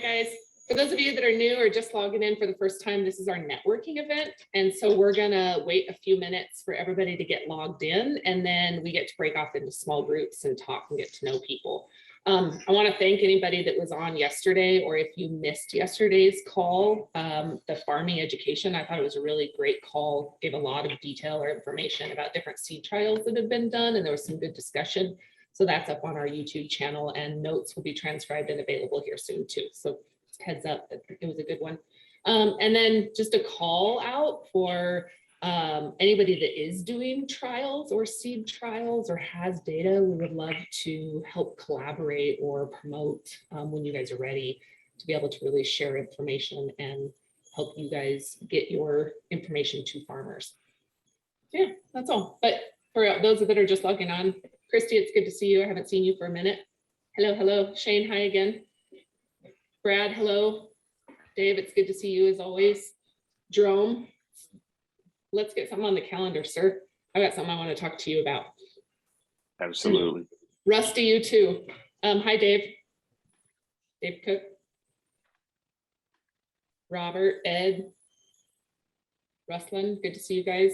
guys. For those of you that are new or just logging in for the first time, this is our networking event. And so we're gonna wait a few minutes for everybody to get logged in, and then we get to break off into small groups and talk and get to know people. I want to thank anybody that was on yesterday, or if you missed yesterday's call, the farming education. I thought it was a really great call, gave a lot of detail or information about different seed trials that have been done, and there was some good discussion. So that's up on our YouTube channel, and notes will be transcribed and available here soon too. So heads up, it was a good one. And then just a call out for anybody that is doing trials or seed trials or has data. We would love to help collaborate or promote when you guys are ready to be able to really share information and help you guys get your information to farmers. Yeah, that's all. But for those that are just logging on, Christy, it's good to see you. I haven't seen you for a minute. Hello, hello. Shane, hi again. Brad, hello. Dave, it's good to see you as always. Jerome, let's get something on the calendar, sir. I got something I want to talk to you about. Absolutely. Rusty, you too. Hi, Dave. Dave Cook. Robert, Ed, Rustlin, good to see you guys.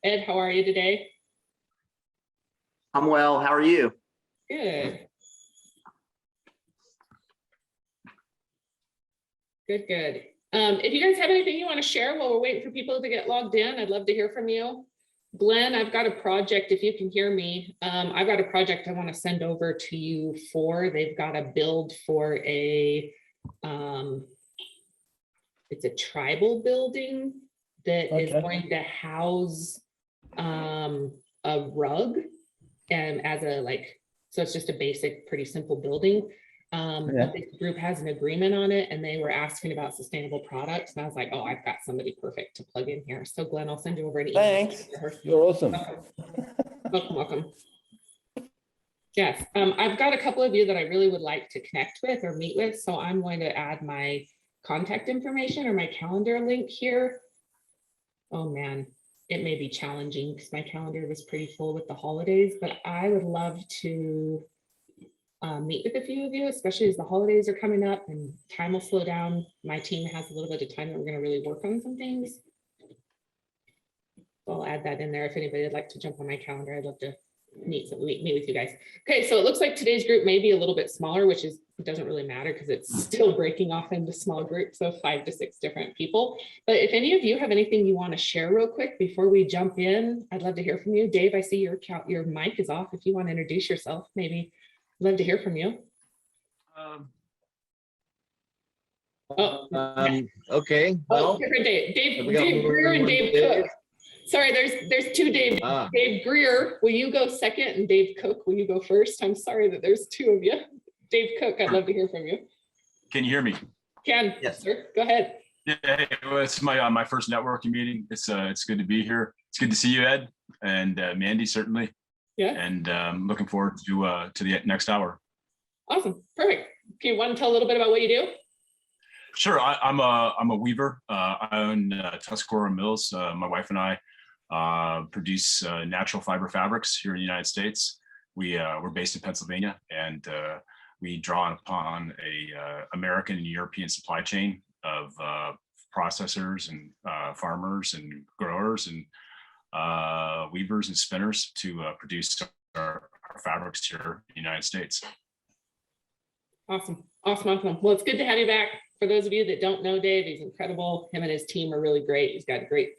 Ed, how are you today? I'm well. How are you? Good. Good, good. If you guys have anything you want to share while we're waiting for people to get logged in, I'd love to hear from you. Glenn, I've got a project, if you can hear me, I've got a project I want to send over to you for. They've got a build for a, it's a tribal building that is going to house a rug and as a so it's just a basic, pretty simple building. But this group has an agreement on it, and they were asking about sustainable products, and I was like, oh, I've got somebody perfect to plug in here. So Glenn, I'll send you over an email. Thanks. You're awesome. Welcome, welcome. Yes, I've got a couple of you that I really would like to connect with or meet with, so I'm going to add my contact information or my calendar link here. Oh man, it may be challenging because my calendar was pretty full with the holidays, but I would love to meet with a few of you, especially as the holidays are coming up and time will slow down. My team has a little bit of time that we're going to really work on some things. So I'll add that in there. If anybody would like to jump on my calendar, I'd love to meet with you guys. Okay, so it looks like today's group may be a little bit smaller, which is, it doesn't really matter because it's still breaking off into small groups of 5 to 6 different people. But if any of you have anything you want to share real quick before we jump in, I'd love to hear from you. Dave, I see your mic is off. If you want to introduce yourself, maybe. Love to hear from you. Okay. Well, different Dave Greer and Dave Cook. Sorry, there's two Dave. Dave Greer, will you go second? And Dave Cook, will you go first? I'm sorry that there's 2 of you. Dave Cook, I'd love to hear from you. Can you hear me? Can, yes, sir. Go ahead. Yeah, hey, well, it's my first networking meeting. It's good to be here. It's good to see you, Ed, and Mandi, certainly. Yeah. And looking forward to the next hour. Awesome, perfect. Okay, you want to tell a little bit about what you do? Sure, I'm a weaver. I own Tuscarora Mills. My wife and I produce natural fiber fabrics here in the United States. We're based in Pennsylvania, and we draw upon a American and European supply chain of processors and farmers and growers and weavers and spinners to produce our fabrics here in the United States. Awesome. Well, it's good to have you back. For those of you that don't know Dave, he's incredible. Him and his team are really great. He's got great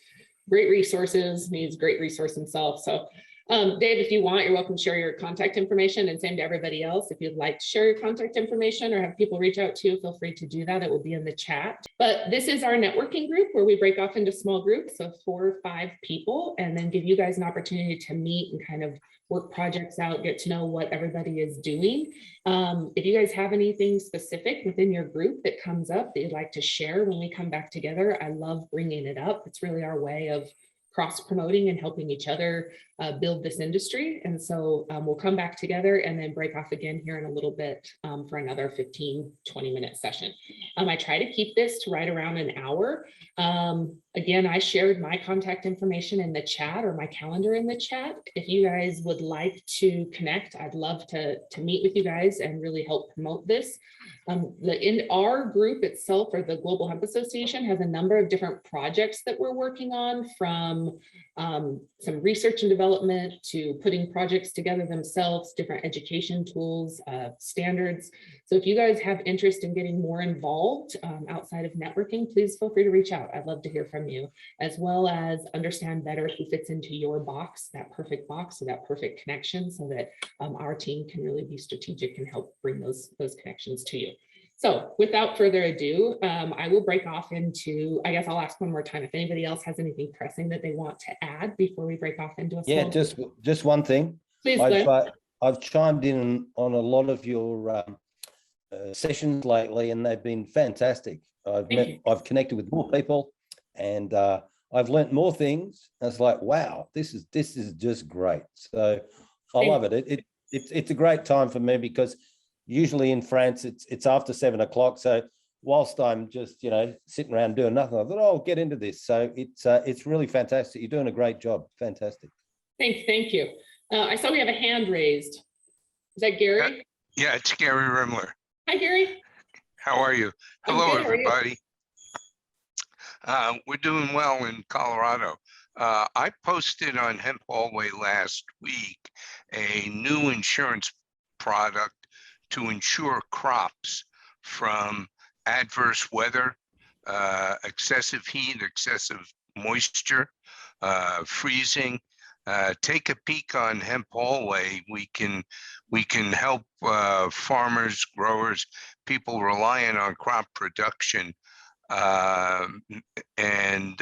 resources. He's a great resource himself. So Dave, if you want, you're welcome to share your contact information, and same to everybody else. If you'd like to share your contact information or have people reach out to you, feel free to do that. It will be in the chat. But this is our networking group where we break off into small groups of 4 or 5 people and then give you guys an opportunity to meet and kind of work projects out, get to know what everybody is doing. If you guys have anything specific within your group that comes up that you'd like to share when we come back together, I love bringing it up. It's really our way of cross-promoting and helping each other build this industry. And so we'll come back together and then break off again here in a little bit for another 15, 20-minute session. I try to keep this to right around an hour. Again, I shared my contact information in the chat or my calendar in the chat. If you guys would like to connect, I'd love to meet with you guys and really help promote this. In our group itself, or the Global Hemp Association, has a number of different projects that we're working on, from some research and development to putting projects together themselves, different education tools, standards. So if you guys have interest in getting more involved outside of networking, please feel free to reach out. I'd love to hear from you, as well as understand better who fits into your box, that perfect box, or that perfect connection, so that our team can really be strategic and help bring those connections to you. So without further ado, I will break off into, I guess I'll ask one more time if anybody else has anything pressing that they want to add before we break off into a small Yeah, just one thing. Please, I've chimed in on a lot of your sessions lately, and they've been fantastic. I've connected with more people, and I've learnt more things. And it's like, wow, this is just great. So I love it. It's a great time for me, because usually in France it's after 7 o'clock. So whilst I'm just sitting around doing nothing, I thought, oh, I'll get into this. So it's really fantastic. You're doing a great job. Fantastic. Thank you. I saw we have a hand raised. Is that Gary? Yeah, it's Gary Rimler. Hi, Gary. How are you? I'm Hello, good. How are you? everybody. We're doing well in Colorado. I posted on Hemp Hallway last week a new insurance product to insure crops from adverse weather, excessive heat, excessive moisture, freezing. Take a peek on Hemp Hallway. We can help farmers, growers, people relying on crop production, and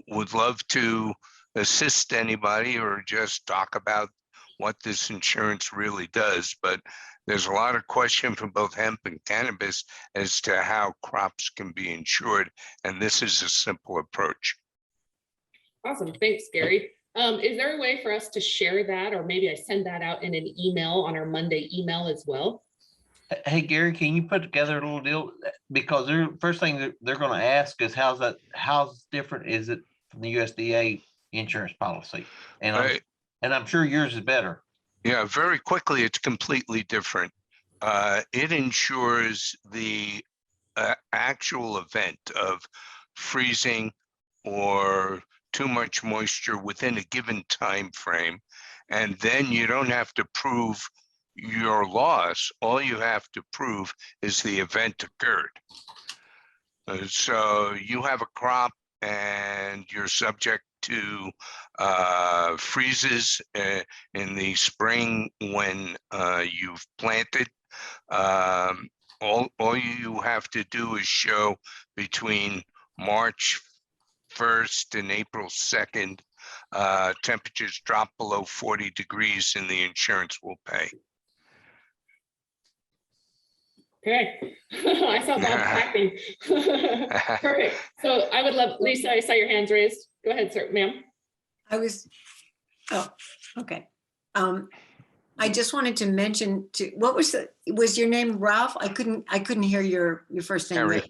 would love to assist anybody or just talk about what this insurance really does. But there's a lot of question from both hemp and cannabis as to how crops can be insured, and this is a simple approach. Awesome. Thanks, Gary. Is there a way for us to share that, or maybe I send that out in an email on our Monday email as well? Hey, Gary, can you put together a little deal? Because first thing that they're going to ask is how different is it from the USDA insurance policy? And I'm sure yours is better. Yeah, very quickly, it's completely different. It insures the actual event of freezing or too much moisture within a given time frame, and then you don't have to prove your loss. All you have to prove is the event occurred. So you have a crop and you're subject to freezes in the spring when you've planted. All you have to do is show between March 1st and April 2nd, temperatures drop below 40 degrees and the insurance will pay. Okay, I saw Bob clapping. Perfect. So I would love, Lisa, I saw your hands raised. Go ahead, sir, ma'am. Okay. I just wanted to mention what was your name, Ralph? I couldn't hear your first name. Gary.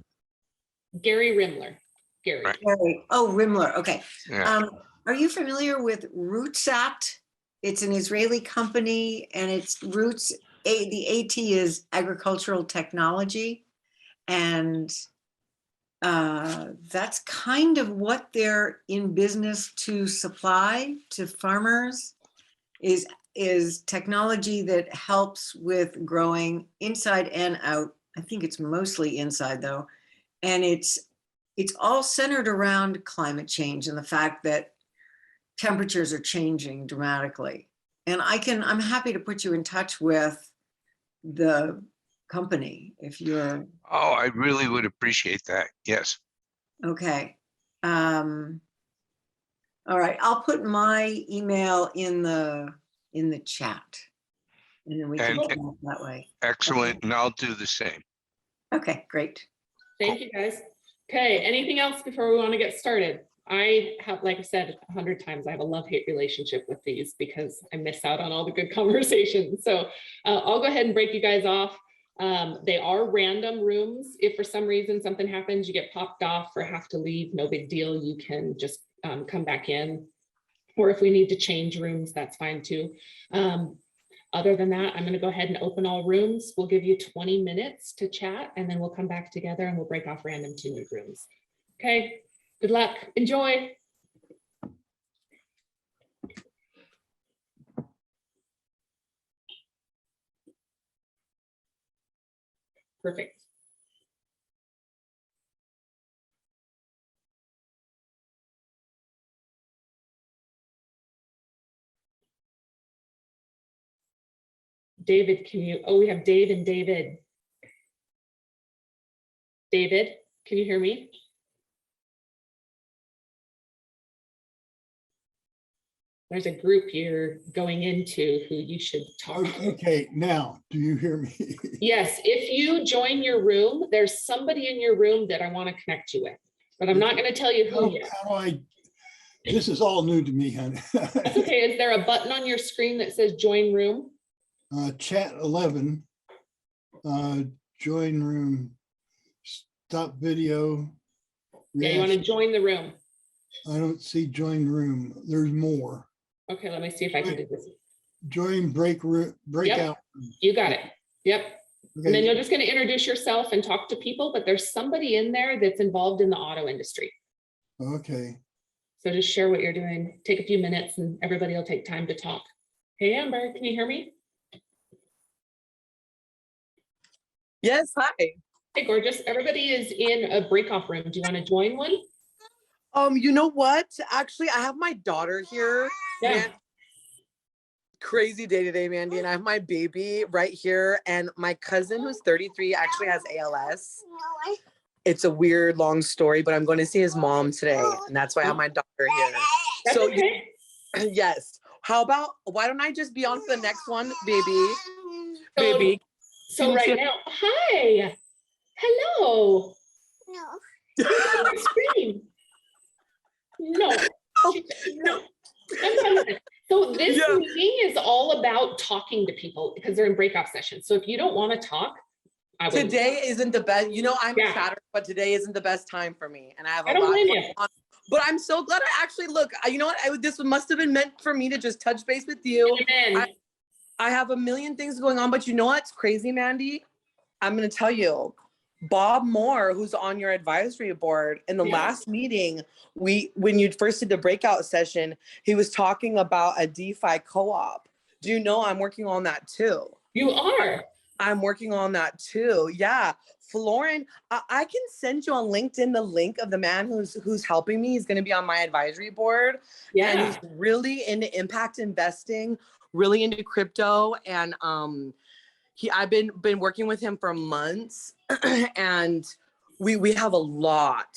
Gary Rimler. Gary. Right. Gary. Oh, Rimler. Okay. Yeah. Are you familiar with Rootsact? It's an Israeli company, and its roots, the AT is agricultural technology. And that's kind of what they're in business to supply to farmers, is technology that helps with growing inside and out. I think it's mostly inside though. And it's all centered around climate change and the fact that temperatures are changing dramatically. And I'm happy to put you in touch with the company if you're. Oh, I really would appreciate that. Yes. Okay. All right. I'll put my email in the chat, and then we can talk that way. Excellent. Okay. And I'll do the same. Okay, great. Thank you, guys. Okay, anything else before we want to get started? I have, like I said 100 times, I have a love-hate relationship with these because I miss out on all the good conversations. So I'll go ahead and break you guys off. They are random rooms. If for some reason something happens, you get popped off or have to leave, no big deal. You can just come back in. Or if we need to change rooms, that's fine too. Other than that, I'm going to go ahead and open all rooms. We'll give you 20 minutes to chat, and then we'll come back together and we'll break off random to new rooms. Okay, good luck. Enjoy. Perfect. David, can you, oh, we have Dave and David. David, can you hear me? There's a group you're going into who you should talk to. Okay, now, do you hear me? Yes, if you join your room, there's somebody in your room that I want to connect you with, but I'm not going to tell you who yet. How do I, this is all new to me, honey. That's okay. Is there a button on your screen that says join room? Chat 11, join room, stop video. Yeah, you want to join the room. I don't see join room. There's more. Okay, let me see if I can do this. Join breakout. Yep, you got it. Yep. Okay. And then you're just going to introduce yourself and talk to people, but there's somebody in there that's involved in the auto industry. Okay. So just share what you're doing. Take a few minutes and everybody will take time to talk. Hey, Amber, can you hear me? Yes, hi. Hey, gorgeous. Everybody is in a break-off room. Do you want to join one? You know what? Actually, I have my daughter here. Yeah. Man, crazy day today, Mandy, and I have my baby right here, and my cousin who's 33 actually has ALS. It's a weird, long story, but I'm going to see his mom today, and that's why I have my daughter here. That's So, okay. yes. How about, why don't I just be on for the next one, baby? Baby. So right now, hi. Hello. No. Screen. No. No. So this meeting is all about talking to people because they're in breakout sessions. So if you don't want to talk, today isn't the best. You know, I'm a chatter, but today isn't the best time for me. And I have a don't lot blame going you. on. But I'm so glad I actually look. You know what? This must have been meant for me to just touch base with you. I have a million things going on, but you know what's crazy, Mandy? I'm going to tell you. Bob Moore, who's on your advisory board, in the last meeting, when you first did the breakout session, he was talking about a DeFi co-op. Do you know I'm working on that too? You are? I'm working on that too. Yeah. Florin, I can send you on LinkedIn the link of the man who's helping me. He's going to be on my advisory board. Yeah. And he's really into impact investing, really into crypto. And I've been working with him for months, and we have a lot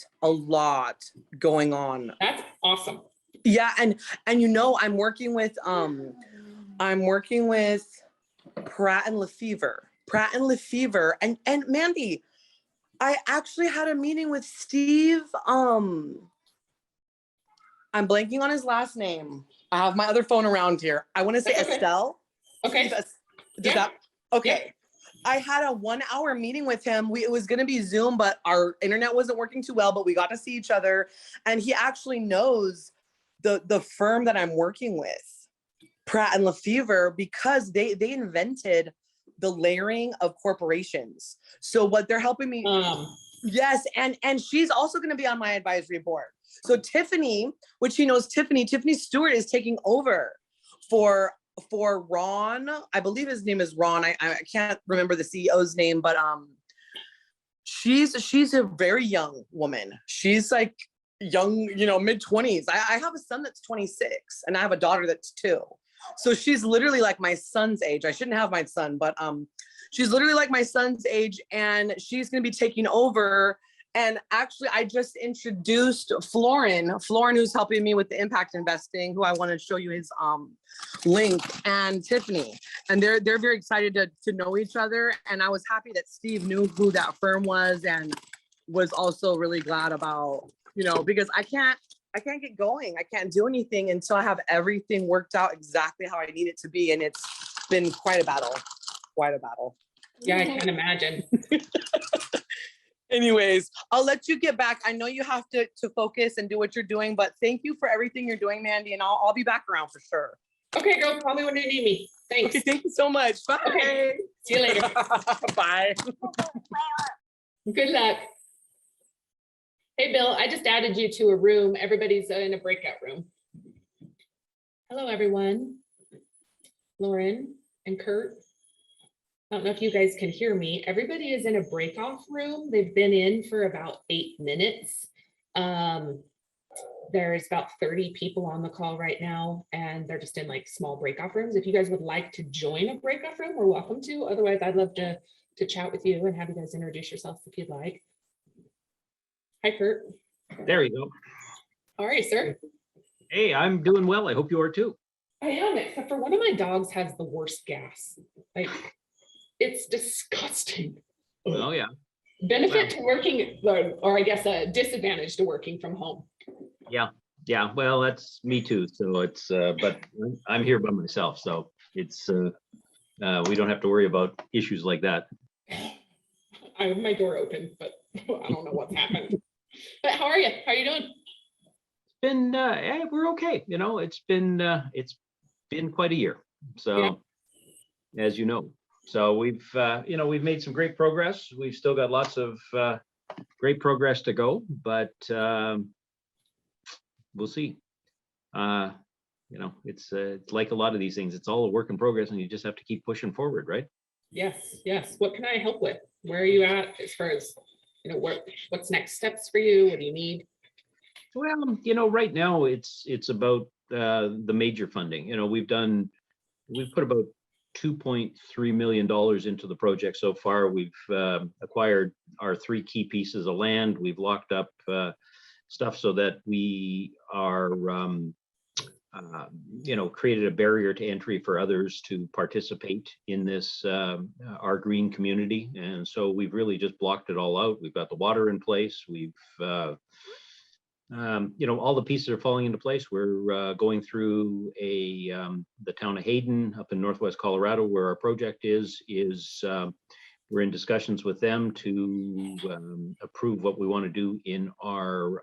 going on. That's awesome. Yeah, and you know, I'm working with Pratt and Lefevre. And Mandy, I actually had a meeting with Steve. I'm blanking on his last name. I have my other phone around here. I want to say Estelle. Okay. Okay. Yeah. I had a 1-hour meeting with him. It was going to be Zoom, but our internet wasn't working too well, but we got to see each other. And he actually knows the firm that I'm working with, Pratt and Lefevre, because they invented the layering of corporations. So what they're helping me. Yes. And she's also going to be on my advisory board. So Tiffany, which he knows, Tiffany Stewart is taking over for Ron. I believe his name is Ron. I can't remember the CEO's name, but she's a very young woman. She's like young, you know, mid-20s. I have a son that's 26 and I have a daughter that's 2. So she's literally like my son's age. I shouldn't have my son, but she's literally like my son's age, and she's going to be taking over. And actually, I just introduced Florin, who's helping me with the impact investing, who I want to show you his link, and Tiffany. And they're very excited to know each other. And I was happy that Steve knew who that firm was and was also really glad about, you know, because I can't I can't get going. I can't do anything until I have everything worked out exactly how I need it to be. And it's been quite a battle. Quite a battle. Yeah, I can imagine. Anyways, I'll let you get back. I know you have to focus and do what you're doing, but thank you for everything you're doing, Mandi, and I'll be back around for sure. Okay, girl, call me when you need me. Thanks. Okay, thank you so much. Bye. Okay. See you later. Bye. Good luck. Hey, Bill, I just added you to a room. Everybody's in a breakout room. Hello, everyone. Lauren and Kurt. I don't know if you guys can hear me. Everybody is in a break-off room. They've been in for about 8 minutes. There's about 30 people on the call right now, and they're just in like small break-off rooms. If you guys would like to join a break-off room, we're welcome to. Otherwise, I'd love to chat with you and have you guys introduce yourselves if you'd like. Hi, Kurt. There you go. How are you, sir? Hey, I'm doing well. I hope you are too. I am, except for one of my dogs has the worst gas. Like, it's disgusting. Oh, yeah. Benefit to working, or I guess a disadvantage to working from home. Yeah. Yeah. Well, that's me too. So it's, but I'm here by myself. So it's, we don't have to worry about issues like that. I have my door open, but I don't know what's happened. But how are you? How are you doing? It's been, we're okay. You know, it's been quite a year. So, as you know, so we've, we've made some great progress. We've still got lots of great progress to go, but we'll see. It's like a lot of these things. It's all a work in progress, and you just have to keep pushing forward, right? Yes, yes. What can I help with? Where are you at as far as, what's next steps for you? What do you need? Well, right now it's about the major funding. We've put about $2.3 million into the project so far. We've acquired our 3 key pieces of land. We've locked up stuff so that we are, created a barrier to entry for others to participate in this, our green community. And so we've really just blocked it all out. We've got the water in place. We've, all the pieces are falling into place. We're going through the town of Hayden up in Northwest Colorado, where our project is we're in discussions with them to approve what we want to do in our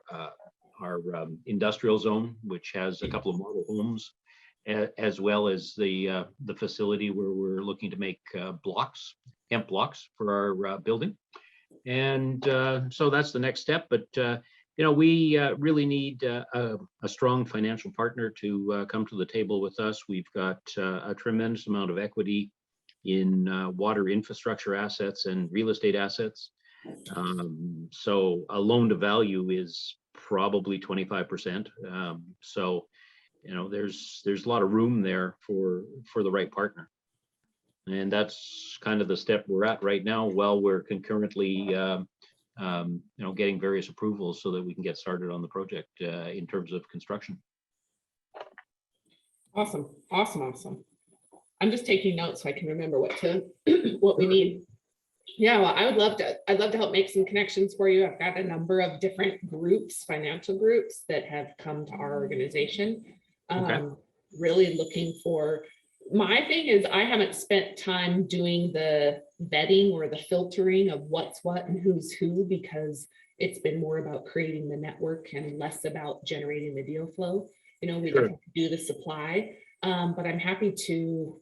industrial zone, which has a couple of model homes, as well as the facility where we're looking to make hemp blocks for our building. And so that's the next step. But we really need a strong financial partner to come to the table with us. We've got a tremendous amount of equity in water infrastructure assets and real estate assets. So a loan to value is probably 25%. So, there's a lot of room there for the right partner. And that's kind of the step we're at right now, while we're concurrently getting various approvals so that we can get started on the project in terms of construction. Awesome. I'm just taking notes so I can remember what we need. Yeah, well, I'd love to help make some connections for you. I've got a number of different groups, financial groups, that have come to our organization. Okay. Really looking for, my thing is, I haven't spent time doing the vetting or the filtering of what's what and who's who, because it's been more about creating the network and less about generating the deal flow. We Sure. can do the supply, but I'm happy to,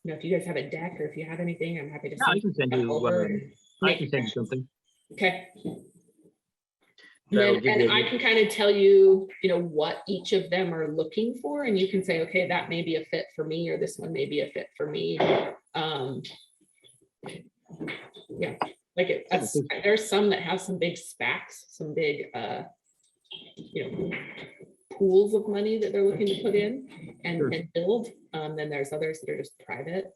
if you guys have a deck or if you have anything, I'm happy to. Yeah, I can send you. I can send you something. Okay. And I can kind of tell you, what each of them are looking for, and you can say, okay, that may be a fit for me, or this one may be a fit for me. Yeah, there's some that have some big SPACs, some big, pools of money that they're looking to put in and build. Then there's others that are just private,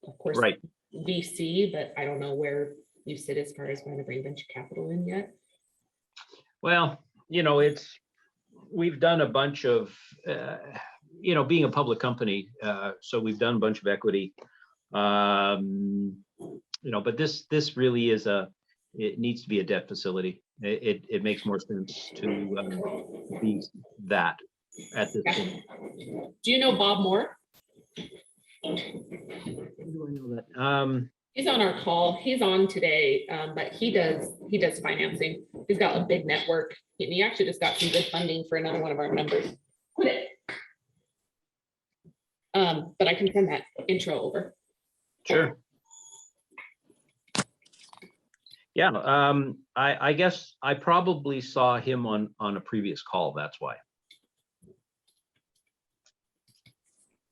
of course, right. VC, but I don't know where you sit as far as going to bring venture capital in yet. Well, we've done a bunch of, being a public company, so we've done a bunch of equity, but this really is it needs to be a debt facility. It makes more sense to be that at this point. Do you know Bob Moore? How do I know that? He's on our call. He's on today, but he does financing. He's got a big network. And he actually just got some good funding for another one of our members. But I can send that intro over. Sure. Yeah, I guess I probably saw him on a previous call. That's why.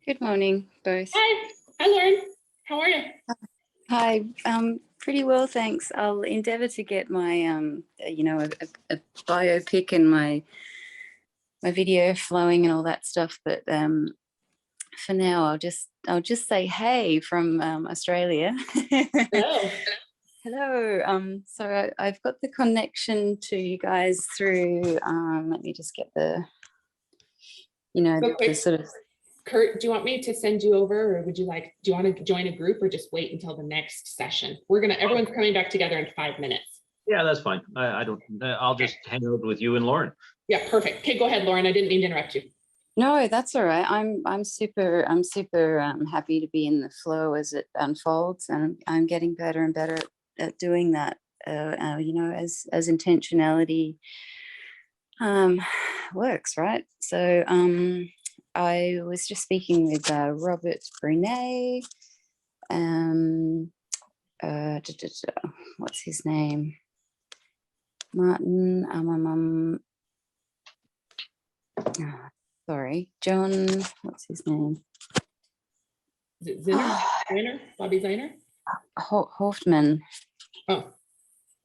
Good morning, both. Hi, Lauren. How are you? Hi, pretty well, thanks. I'll endeavour to get my, you know, a biopic and my video flowing and all that stuff. But for now, I'll just say hey from Australia. Hello. Hello. So I've got the connection to you guys through. Let me just get the, you know, the sort of. Kurt, do you want me to send you over, or do you want to join a group, or just wait until the next session? Everyone's coming back together in 5 minutes. Yeah, that's fine. I'll just hang out with you and Lauren. Yeah, perfect. Okay, go ahead, Lauren. I didn't mean to interrupt you. No, that's all right. I'm super happy to be in the flow as it unfolds, and I'm getting better and better at doing that. You know, as intentionality works, right? So I was just speaking with Robert Brunet. What's his name? Martin. Sorry, John. What's his name? Is it Zinner? Ziner? Bobby Ziner? Hoffman. Oh,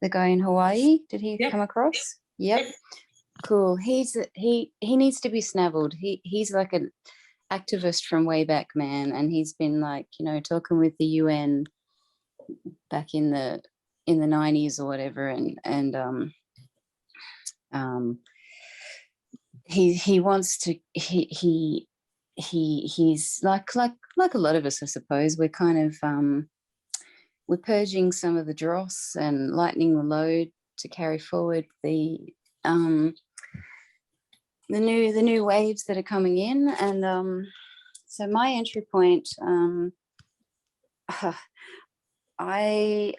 the guy in Hawaii. Did he come across? Yep. Cool. He needs to be snaveled. He's like an activist from way back, man, and he's been like, you know, talking with the UN back in the 90s or whatever, and he wants to he's like a lot of us, I suppose. We're kind of we're purging some of the dross and lightening the load to carry forward the new waves that are coming in. And so my entry point, I'm a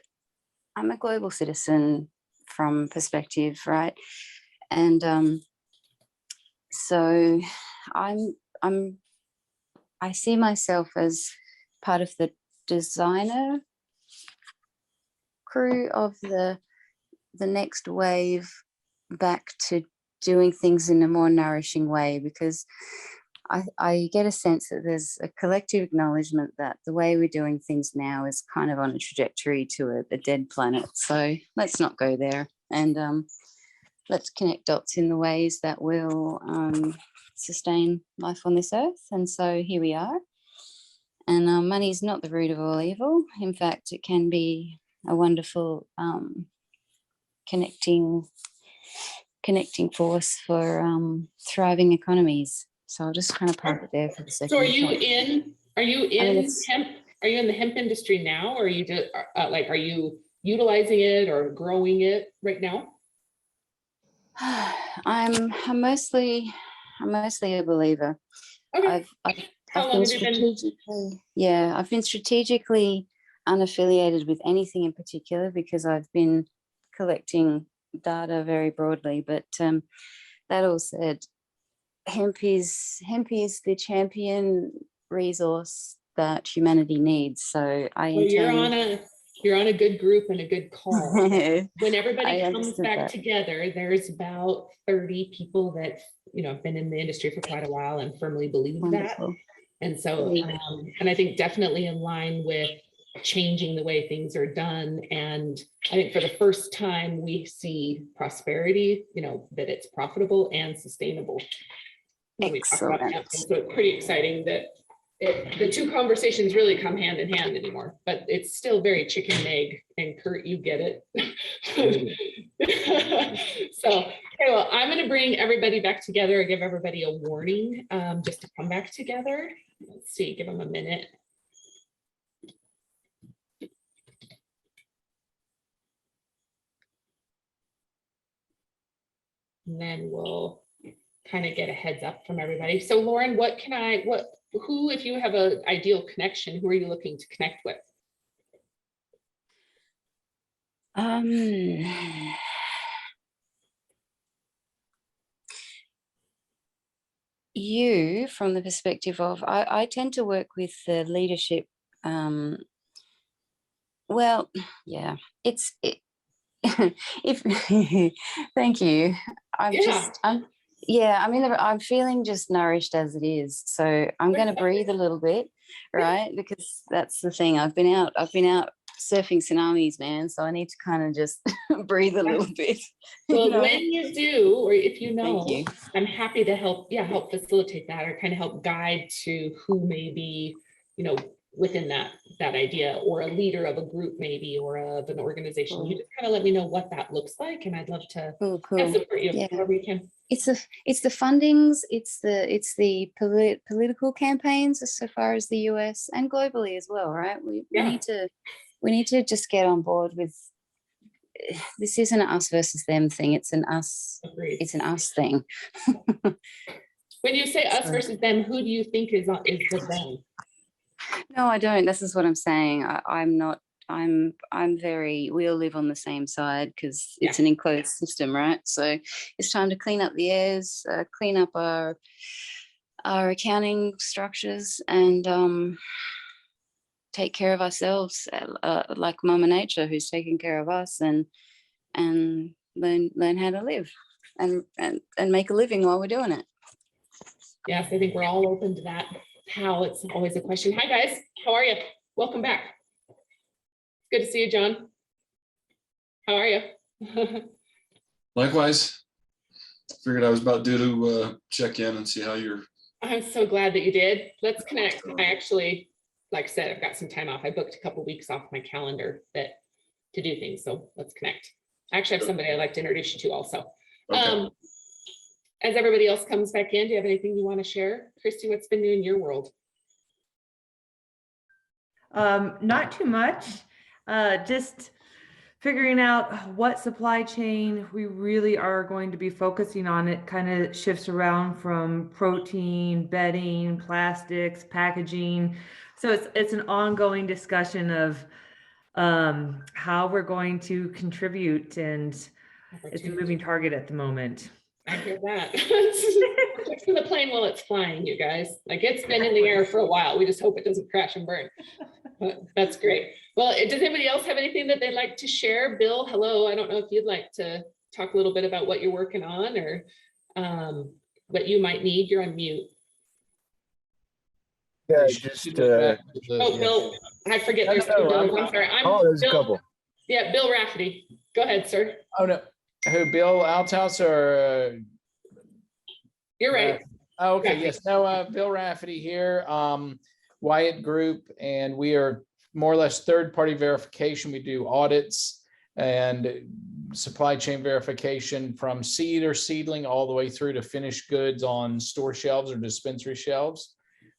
global citizen from perspective, right? And so I see myself as part of the designer crew of the next wave back to doing things in a more nourishing way, because I get a sense that there's a collective acknowledgement that the way we're doing things now is kind of on a trajectory to a dead planet. So let's not go there, and let's connect dots in the ways that will sustain life on this earth. And so here we are. And money is not the root of all evil. In fact, it can be a wonderful connecting force for thriving economies. So I'll just kind of park it there for the second. So are you in hemp? Are you in the hemp industry now, or are you just are you utilizing it or growing it right now? I'm mostly a believer. Okay. I've been strategically unaffiliated with anything in particular, because I've been collecting data very broadly. But that all said, hemp is the champion resource that humanity needs. So you're on a good group and a good call. When everybody comes back together, there's about 30 people that, you know, have been in the industry for quite a while and firmly believe that. And so, and I think definitely in line with changing the way things are done. And I think for the first time we see prosperity, you know, that it's profitable and sustainable. Excellent. So it's pretty exciting that the two conversations really come hand in hand anymore, but it's still very chicken and egg. And Kurt, you get it. So, okay, well, I'm going to bring everybody back together and give everybody a warning just to come back together. Let's see, give them a minute. And then we'll kind of get a heads up from everybody. So Lauren, who, if you have an ideal connection, who are you looking to connect with? You, from the perspective of, I tend to work with the leadership. Well, yeah, if thank you. I'm feeling just nourished as it is. So I'm going to breathe a little bit, right? Because that's the thing. I've been out surfing tsunamis, man. So I need to kind of just breathe a little bit. Well, when you do, or if you know, I'm happy to help facilitate that, or kind of help guide to who may be, within that idea, or a leader of a group maybe, or of an organization. You just kind of let me know what that looks like, and I'd love to support you however you can. It's the fundings, it's the political campaigns so far as the US and globally as well, right? We need to just get on board with this. Isn't an us versus them thing. It's an us. Agreed. It's an us thing. When you say us versus them, who do you think is the them? No, I don't. This is what I'm saying. I'm not. We all live on the same side because it's an enclosed system, right? So it's time to clean up the airs, clean up our accounting structures, and take care of ourselves, like Mama Nature, who's taking care of us, and learn how to live and make a living while we're doing it. Yes, I think we're all open to that. How, it's always a question. Hi guys, how are you? Welcome back. Good to see you, John. How are you? Likewise. Figured I was about due to check in and see how you're. I'm so glad that you did. Let's connect. I actually, like I said, I've got some time off. I booked a couple weeks off my calendar to do things. So let's connect. I actually have somebody I'd like to introduce you to also. Okay. As everybody else comes back in, do you have anything you want to share? Christy, what's been new in your world? Not too much. Just figuring out what supply chain we really are going to be focusing on. It kind of shifts around from protein, bedding, plastics, packaging. So it's an ongoing discussion of how we're going to contribute, and it's a moving target at the moment. I hear that. Fixing the plane while it's flying, you guys. Like, it's been in the air for a while. We just hope it doesn't crash and burn. But that's great. Well, does anybody else have anything that they'd like to share? Bill, hello. I don't know if you'd like to talk a little bit about what you're working on, or what you might need. You're on mute. Yeah, just Bill, I forget there's two Bills. I'm sorry. There's Bill, a couple. Yeah, Bill Rafferty. Go ahead, sir. Oh no. Who, Bill Althouse or? You're right. Okay, Rafferty. Yes. No, Bill Rafferty here, Wyatt Group, and we are more or less third-party verification. We do audits and supply chain verification from seed or seedling all the way through to finished goods on store shelves or dispensary shelves.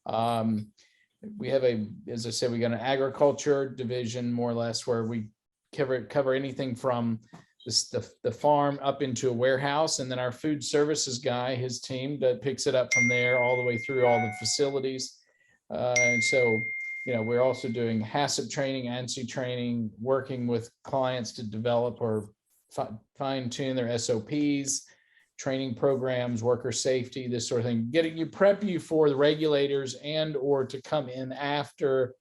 We have as I said, we got an agriculture division more or less where we cover anything from the farm up into a warehouse, and then our food services guy, his team, that picks it up from there all the way through all the facilities. And so, we're also doing HACCP training, ANSI training, working with clients to develop or fine tune their SOPs, training programs, worker safety, this sort of thing, prep you for the regulators and or to come in after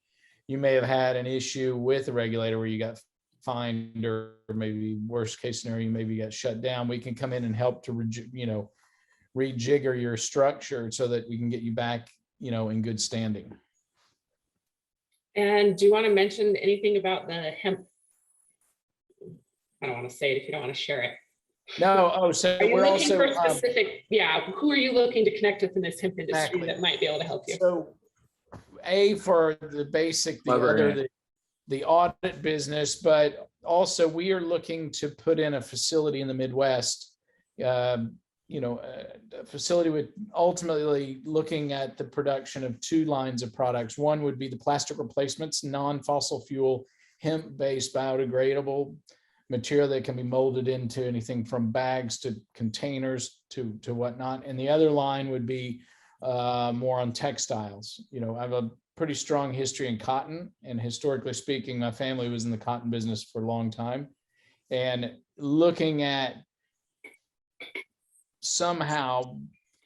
you may have had an issue with the regulator where you got fined, or maybe worst case scenario, maybe you got shut down. We can come in and help to rejigger your structure so that we can get you back in good standing. And do you want to mention anything about the hemp? I don't want to say it if you don't want to share it. No. Oh, so we're also for specific. Who are you looking to connect with in this hemp industry that might be able to help you? So, for the basic, the audit business, but also we are looking to put in a facility in the Midwest. A facility with ultimately looking at the production of two lines of products. One would be the plastic replacements, non-fossil fuel, hemp-based biodegradable material that can be molded into anything from bags to containers to whatnot. And the other line would be more on textiles. You know, I have a pretty strong history in cotton, and historically speaking, my family was in the cotton business for a long time. And looking at somehow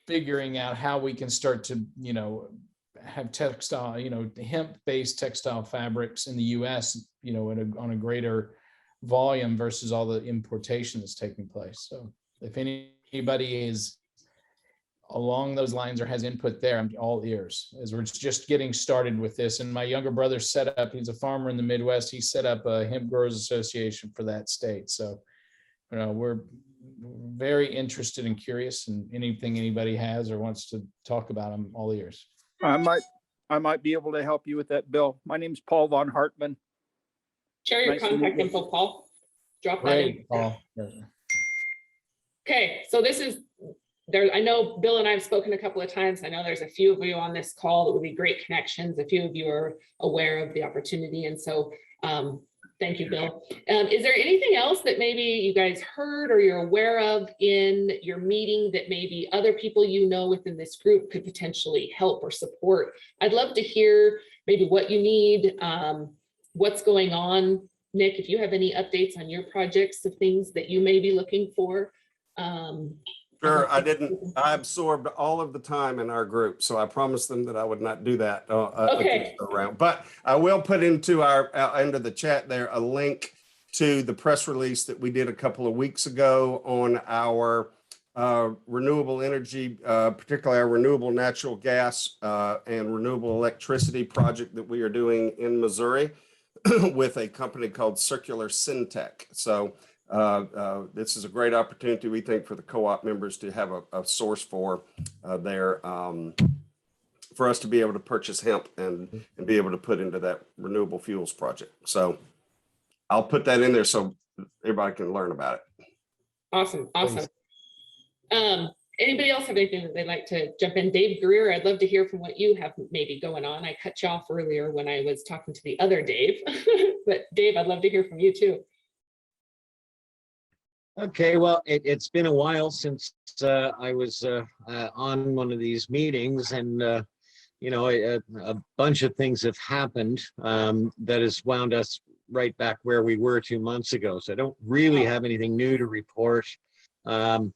figuring out how we can start to, you know, have textile, you know, hemp-based textile fabrics in the US, you know, on a greater volume versus all the importation that's taking place. So if anybody is along those lines or has input there, I'm all ears, as we're just getting started with this. And my younger brother set up, he's a farmer in the Midwest, he set up a hemp growers association for that state. So, you know, we're very interested and curious, and anything anybody has or wants to talk about, I'm all ears. I might be able to help you with that, Bill. My name's Paul Von Hartman. Share your contact info, Paul. Drop that in. Paul. Okay, so this is there. I know Bill and I have spoken a couple of times. I know there's a few of you on this call that would be great connections. A few of you are aware of the opportunity, and so thank you, Bill. Is there anything else that maybe you guys heard or you're aware of in your meeting that maybe other people you know within this group could potentially help or support? I'd love to hear maybe what you need, what's going on. Nick, if you have any updates on your projects of things that you may be looking for. Sure, I absorbed all of the time in our group, so I promised them that I would not do that okay. around. But I will put into our into the chat there a link to the press release that we did a couple of weeks ago on our renewable energy, particularly our renewable natural gas and renewable electricity project that we are doing in Missouri with a company called Circular Syntech. So this is a great opportunity, we think, for the co-op members to have a source for for us to be able to purchase hemp and be able to put into that renewable fuels project. So I'll put that in there so everybody can learn about it. Awesome. Anybody else have anything that they'd like to jump in? Dave Greer, I'd love to hear from what you have maybe going on. I cut you off earlier when I was talking to the other Dave, but Dave, I'd love to hear from you too. Okay, well, it's been a while since I was on one of these meetings, and you know, a bunch of things have happened that has wound us right back where we were 2 months ago. So I don't really have anything new to report. I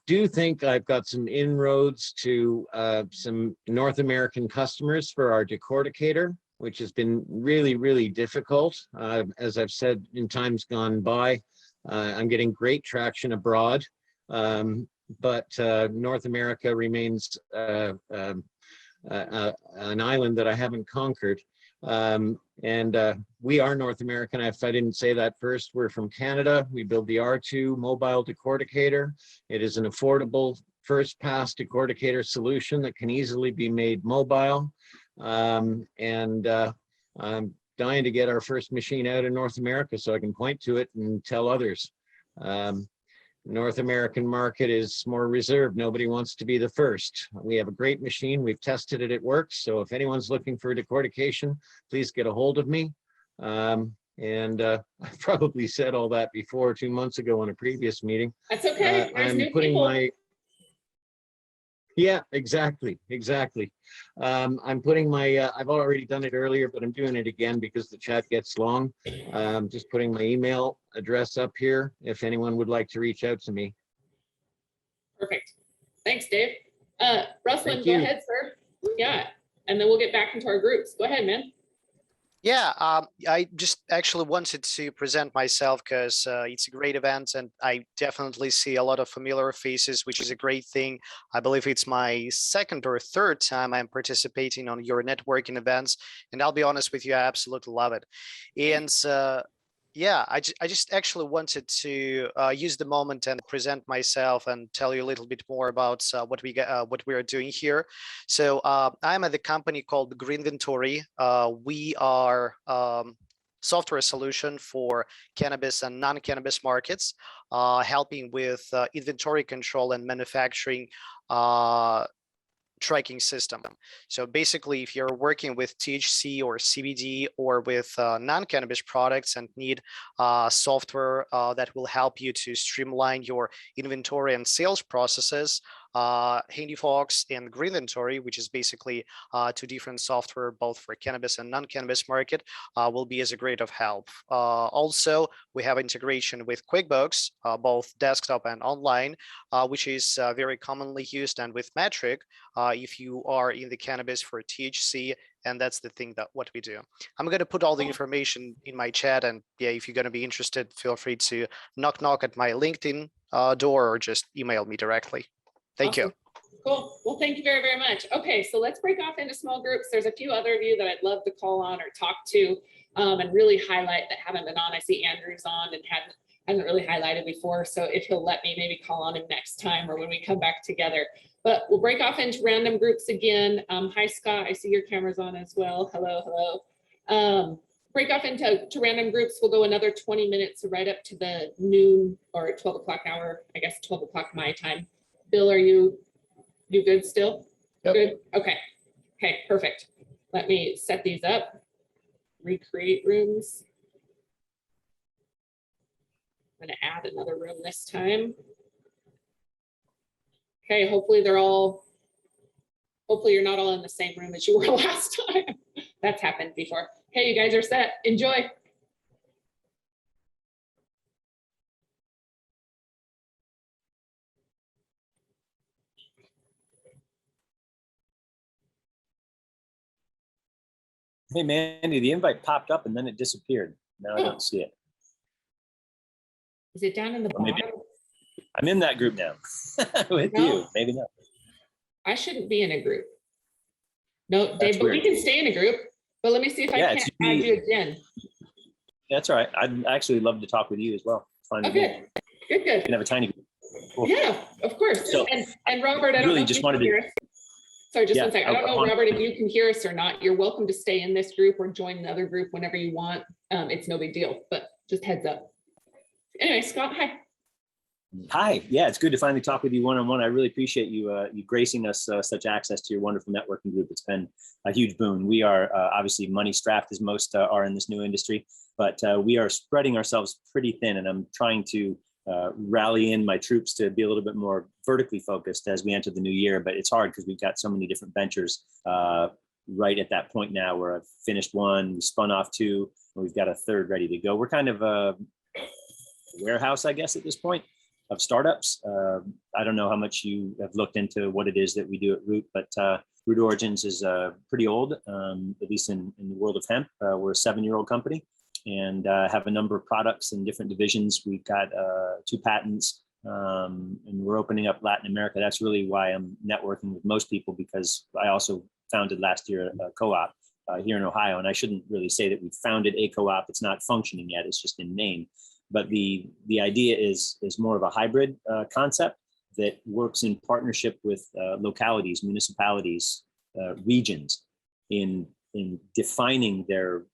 do think I've got some inroads to some North American customers for our decorticator, which has been really, really difficult. As I've said in times gone by, I'm getting great traction abroad, but North America remains an island that I haven't conquered. We are North American. If I didn't say that first, we're from Canada. We build the R2 mobile decorticator. It is an affordable first pass decorticator solution that can easily be made mobile. I'm dying to get our first machine out in North America so I can point to it and tell others. North American market is more reserved. Nobody wants to be the first. We have a great machine. We've tested it. It works. So if anyone's looking for decortication, please get a hold of me. I've probably said all that before 2 months ago on a previous meeting. That's okay. I'm putting my... Yeah, exactly. I'm putting my, I've already done it earlier, but I'm doing it again because the chat gets long. Just putting my email address up here if anyone would like to reach out to me. Perfect. Thanks, Dave. Ruslan, go ahead, sir. Yeah, and then we'll get back into our groups. Go ahead, man. Yeah, I just actually wanted to present myself because it's a great event and I definitely see a lot of familiar faces, which is a great thing. I believe it's my second or third time I'm participating on your networking events, and I'll be honest with you, I absolutely love it. And yeah, I just actually wanted to use the moment and present myself and tell you a little bit more about what we are doing here. So I'm at the company called Greenventory. We are software solution for cannabis and non-cannabis markets, helping with inventory control and manufacturing tracking system. So basically, if you're working with THC or CBD or with non-cannabis products and need software that will help you to streamline your inventory and sales processes, HandyFox and Greenventory, which is basically two different software both for cannabis and non-cannabis market, will be as a great of help. Also, we have integration with QuickBooks, both desktop and online, which is very commonly used, and with Metric, if you are in the cannabis for THC, and that's the thing that what we do. I'm going to put all the information in my chat, and yeah, if you're going to be interested, feel free to knock at my LinkedIn door or just email me directly. Thank you. Cool. Well, thank you very, very much. Okay, so let's break off into small groups. There's a few other of you that I'd love to call on or talk to and really highlight that haven't been on. I see Andrew's on and hasn't really highlighted before. So if he'll let me maybe call on him next time or when we come back together. But we'll break off into random groups again. Hi, Scott. I see your camera's on as well. Hello, hello. Break off into random groups. We'll go another 20 minutes right up to the noon or 12 o'clock hour, I guess 12 o'clock my time. Bill, are you good still? Yep. Good. Okay. Okay, perfect. Let me set these up. Recreate rooms. I'm going to add another room this time. Okay, hopefully you're not all in the same room as you were last time. That's happened before. Okay, you guys are set. Enjoy. Hey, Mandy, the invite popped up and then it disappeared. Now I don't see it. Is it down in the bottom? I'm in that group now with you. Maybe not. I shouldn't be in a group. No, Dave, but we can stay in a group. But let me see if I can't add you again. That's all right. I'd actually love to talk with you as well. Fine. Okay, good. We can have a tiny group. Cool. Yeah, of course. So, and Robert, I don't know if you can hear us. Sorry, just one second. I don't know, Robert, if you can hear us or not. You're welcome to stay in this group or join another group whenever you want. It's no big deal, but just heads up. Anyway, Scott, hi. Hi. Yeah, it's good to finally talk with you one-on-one. I really appreciate you you gracing us such access to your wonderful networking group. It's been a huge boon. We are obviously money strapped, as most are in this new industry, but we are spreading ourselves pretty thin, and I'm trying to rally in my troops to be a little bit more vertically focused as we enter the new year. But it's hard because we've got so many different ventures right at that point now where I've finished one, we spun off two, and we've got a third ready to go. We're kind of a warehouse, I guess, at this point of startups. I don't know how much you have looked into what it is that we do at Root, but Root Origins is pretty old, at least in the world of hemp. We're a 7-year-old company and have a number of products in different divisions. We've got 2 patents, and we're opening up Latin America. That's really why I'm networking with most people, because I also founded last year a co-op here in Ohio. And I shouldn't really say that we founded a co-op. It's not functioning yet. It's just in name. But the idea is more of a hybrid concept that works in partnership with localities, municipalities, regions in defining their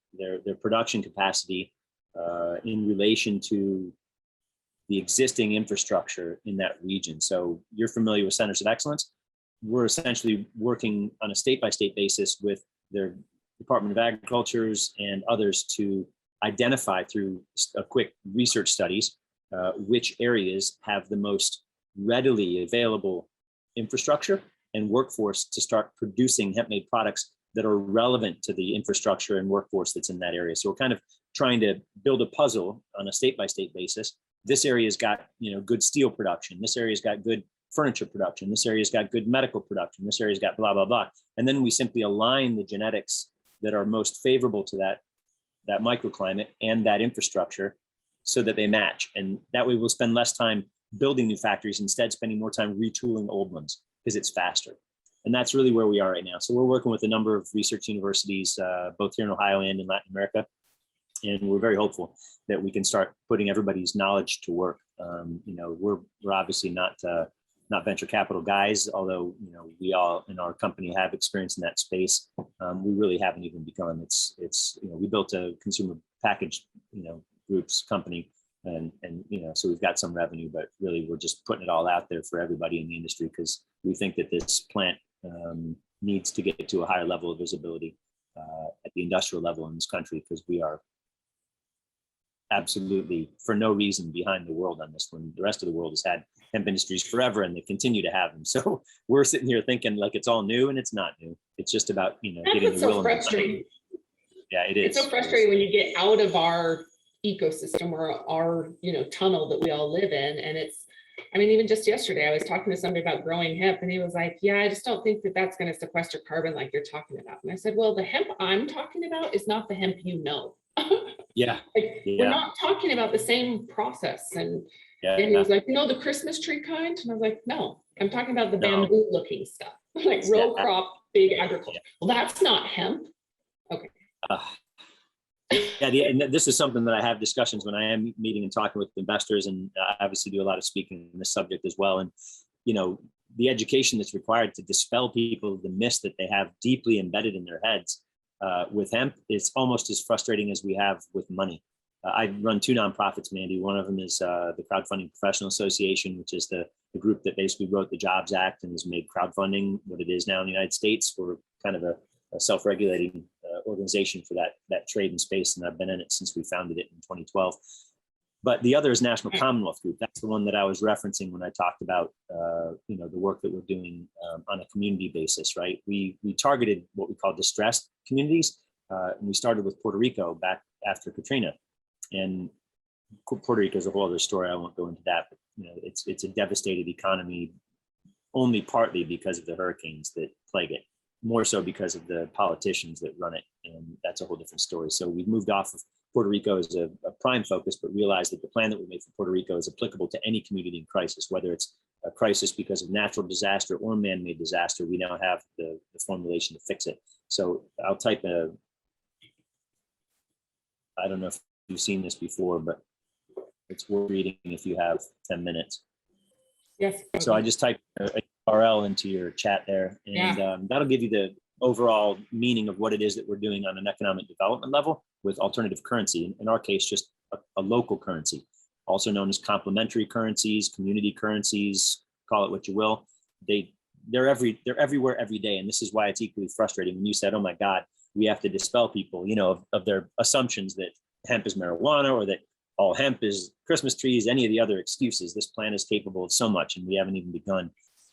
production capacity in relation to the existing infrastructure in that region. So you're familiar with centers of excellence. We're essentially working on a state-by-state basis with their Department of Agricultures and others to identify through a quick research studies which areas have the most readily available infrastructure and workforce to start producing hemp-made products that are relevant to the infrastructure and workforce that's in that area. So we're kind of trying to build a puzzle on a state-by-state basis. This area's got, good steel production. This area's got good furniture production. This area's got good medical production. This area's got blah, blah, blah. And then we simply align the genetics that are most favorable to that microclimate and that infrastructure so that they match. And that way we'll spend less time building new factories, instead spending more time retooling old ones because it's faster. And that's really where we are right now. So we're working with a number of research universities, both here in Ohio and in Latin America. And we're very hopeful that we can start putting everybody's knowledge to work. We're obviously not venture capital guys, although we all in our company have experience in that space. We really haven't even begun. It's we built a consumer packaged groups company, and so we've got some revenue, but really we're just putting it all out there for everybody in the industry because we think that this plant needs to get to a higher level of visibility at the industrial level in this country, because we are absolutely, for no reason, behind the world on this one. The rest of the world has had hemp industries forever, and they continue to have them. So we're sitting here thinking like it's all new, and it's not new. It's just about, getting the will. Yeah, it is. It's so frustrating when you get out of our ecosystem or our, tunnel that we all live in. And even just yesterday, I was talking to somebody about growing hemp, and he was like, yeah, I just don't think that that's going to sequester carbon like you're talking about. And I said, well, the hemp I'm talking about is not the hemp Yeah. We're not talking about the same process. And he was like, the Christmas tree kind? And I was like, no, I'm talking about the bamboo looking stuff, like row crop, big agriculture. Well, that's not hemp. Okay. And this is something that I have discussions when I am meeting and talking with investors, and I obviously do a lot of speaking on this subject as well. And, the education that's required to dispel people the myths that they have deeply embedded in their heads with hemp is almost as frustrating as we have with money. I run two nonprofits, Mandi. One of them is the Crowdfunding Professional Association, which is the group that basically wrote the Jobs Act and has made crowdfunding what it is now in the United States. We're kind of a self-regulating organization for that trade and space, and I've been in it since we founded it in 2012. But the other is National Commonwealth Group. That's the one that I was referencing when I talked about the work that we're doing on a community basis, right? We targeted what we call distressed communities, and we started with Puerto Rico back after Katrina. And Puerto Rico is a whole other story. I won't go into that, but it's a devastated economy, only partly because of the hurricanes that plague it, more so because of the politicians that run it, and that's a whole different story. So we've moved off of Puerto Rico as a prime focus, but realized that the plan that we made for Puerto Rico is applicable to any community in crisis, whether it's a crisis because of natural disaster or man-made disaster. We now have the formulation to fix it. So I'll type I don't know if you've seen this before, but it's worth reading if you have 10 minutes. Yes. So I just typed a URL into your chat there, and that'll give you the overall meaning of what it is that we're doing on an economic development level with alternative currency. In our case, just a local currency, also known as complementary currencies, community currencies, call it what you will. They're everywhere every day. And this is why it's equally frustrating when you said, oh my God, we have to dispel people, of their assumptions that hemp is marijuana or that all hemp is Christmas trees, any of the other excuses. This plant is capable of so much, and we haven't even begun.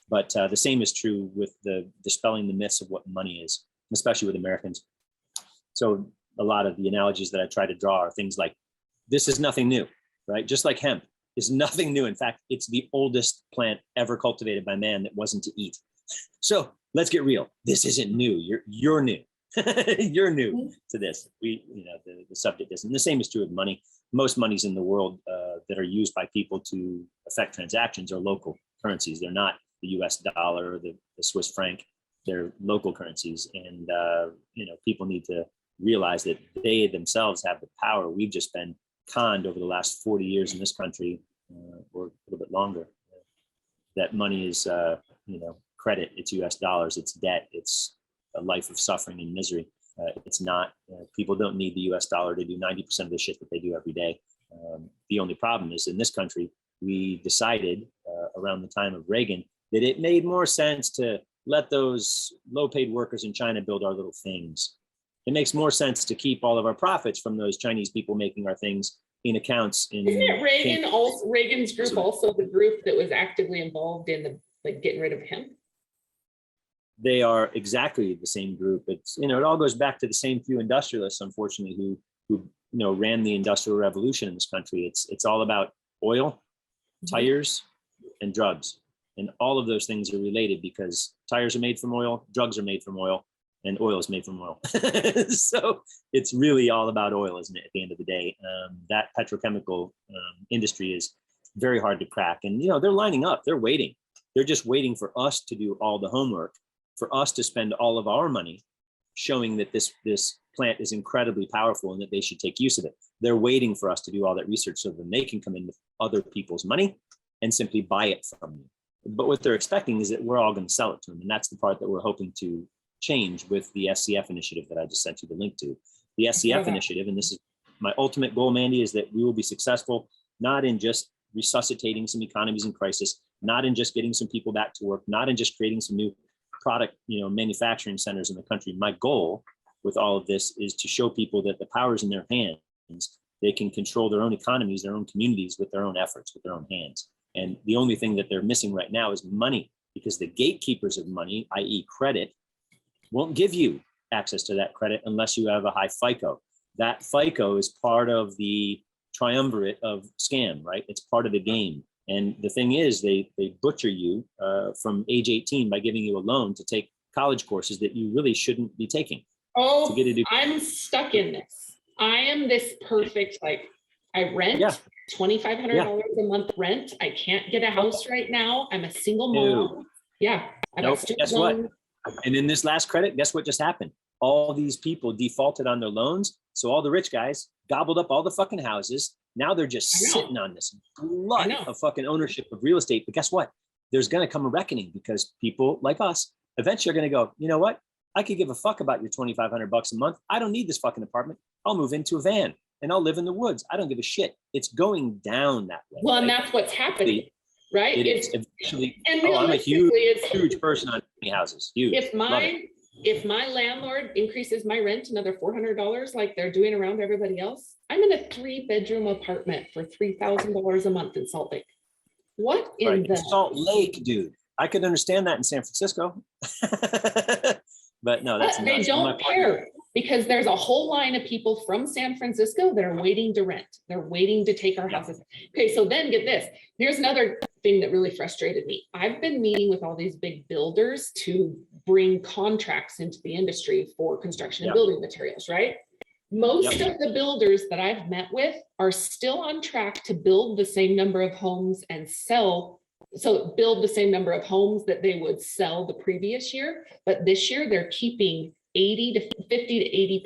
But the same is true with the dispelling the myths of what money is, especially with Americans. So a lot of the analogies that I try to draw are things like, this is nothing new, right? Just like hemp is nothing new. In fact, it's the oldest plant ever cultivated by man that wasn't to eat. So let's get real. This isn't new. You're new. You're new to this. The subject isn't. The same is true with money. Most monies in the world that are used by people to affect transactions are local currencies. They're not the US dollar or the Swiss franc. They're local currencies. And, people need to realize that they themselves have the power. We've just been conned over the last 40 years in this country, or a little bit longer, that money is, credit, it's US dollars, it's debt, it's a life of suffering and misery. It's not, people don't need the US dollar to do 90% of the shit that they do every day. The only problem is in this country, we decided around the time of Reagan that it made more sense to let those low-paid workers in China build our little things. It makes more sense to keep all of our profits from those Chinese people making our things in accounts. Isn't it Reagan's group also the group that was actively involved in the getting rid of hemp? They are exactly the same group. It's, it all goes back to the same few industrialists, unfortunately, who ran the industrial revolution in this country. It's all about oil, tires, and drugs. And all of those things are related because tires are made from oil, drugs are made from oil, and oil is made from oil. So it's really all about oil, isn't it, at the end of the day? That petrochemical industry is very hard to crack. And, they're lining up, they're waiting. They're just waiting for us to do all the homework, for us to spend all of our money showing that this plant is incredibly powerful and that they should take use of it. They're waiting for us to do all that research so that they can come in with other people's money and simply buy it from you. But what they're expecting is that we're all going to sell it to them. And that's the part that we're hoping to change with the SCF initiative that I just sent you the link to. The SCF initiative, and this is my ultimate goal, Mandi, is that we will be successful, not in just resuscitating some economies in crisis, not in just getting some people back to work, not in just creating some new product, manufacturing centers in the country. My goal with all of this is to show people that the power is in their hands. They can control their own economies, their own communities with their own efforts, with their own hands. And the only thing that they're missing right now is money, because the gatekeepers of money, i.e. credit, won't give you access to that credit unless you have a high FICO. That FICO is part of the triumvirate of scam, right? It's part of the game. And the thing is, they butcher you from age 18 by giving you a loan to take college courses that you really shouldn't be taking. Oh, I'm stuck in this. I am this perfect, I rent $2,500 a month rent. I can't get a house right now. I'm a single mom. Yeah. Guess what? And in this last credit, guess what just happened? All these people defaulted on their loans. So all the rich guys gobbled up all the fucking houses. Now they're just sitting on this glut of fucking ownership of real estate. But guess what? There's going to come a reckoning, because people like us eventually are going to go, you know what? I could give a fuck about your $2,500 a month. I don't need this fucking apartment. I'll move into a van and I'll live in the woods. I don't give a shit. It's going down that way. Well, and that's what's happening, right? It's eventually, and I'm a huge person on houses. Huge. If my landlord increases my rent another $400, like they're doing around everybody else, I'm in a 3-bedroom apartment for $3,000 a month in Salt Lake. What in the Salt Lake, dude? I could understand that in San Francisco. But no, that's they don't care, because there's a whole line of people from San Francisco that are waiting to rent. They're waiting to take our houses. Okay, so then get this. Here's another thing that really frustrated me. I've been meeting with all these big builders to bring contracts into the industry for construction and building materials, right? Most of the builders that I've met with are still on track to build the same number of homes and build the same number of homes that they would sell the previous year. But this year they're keeping 50 to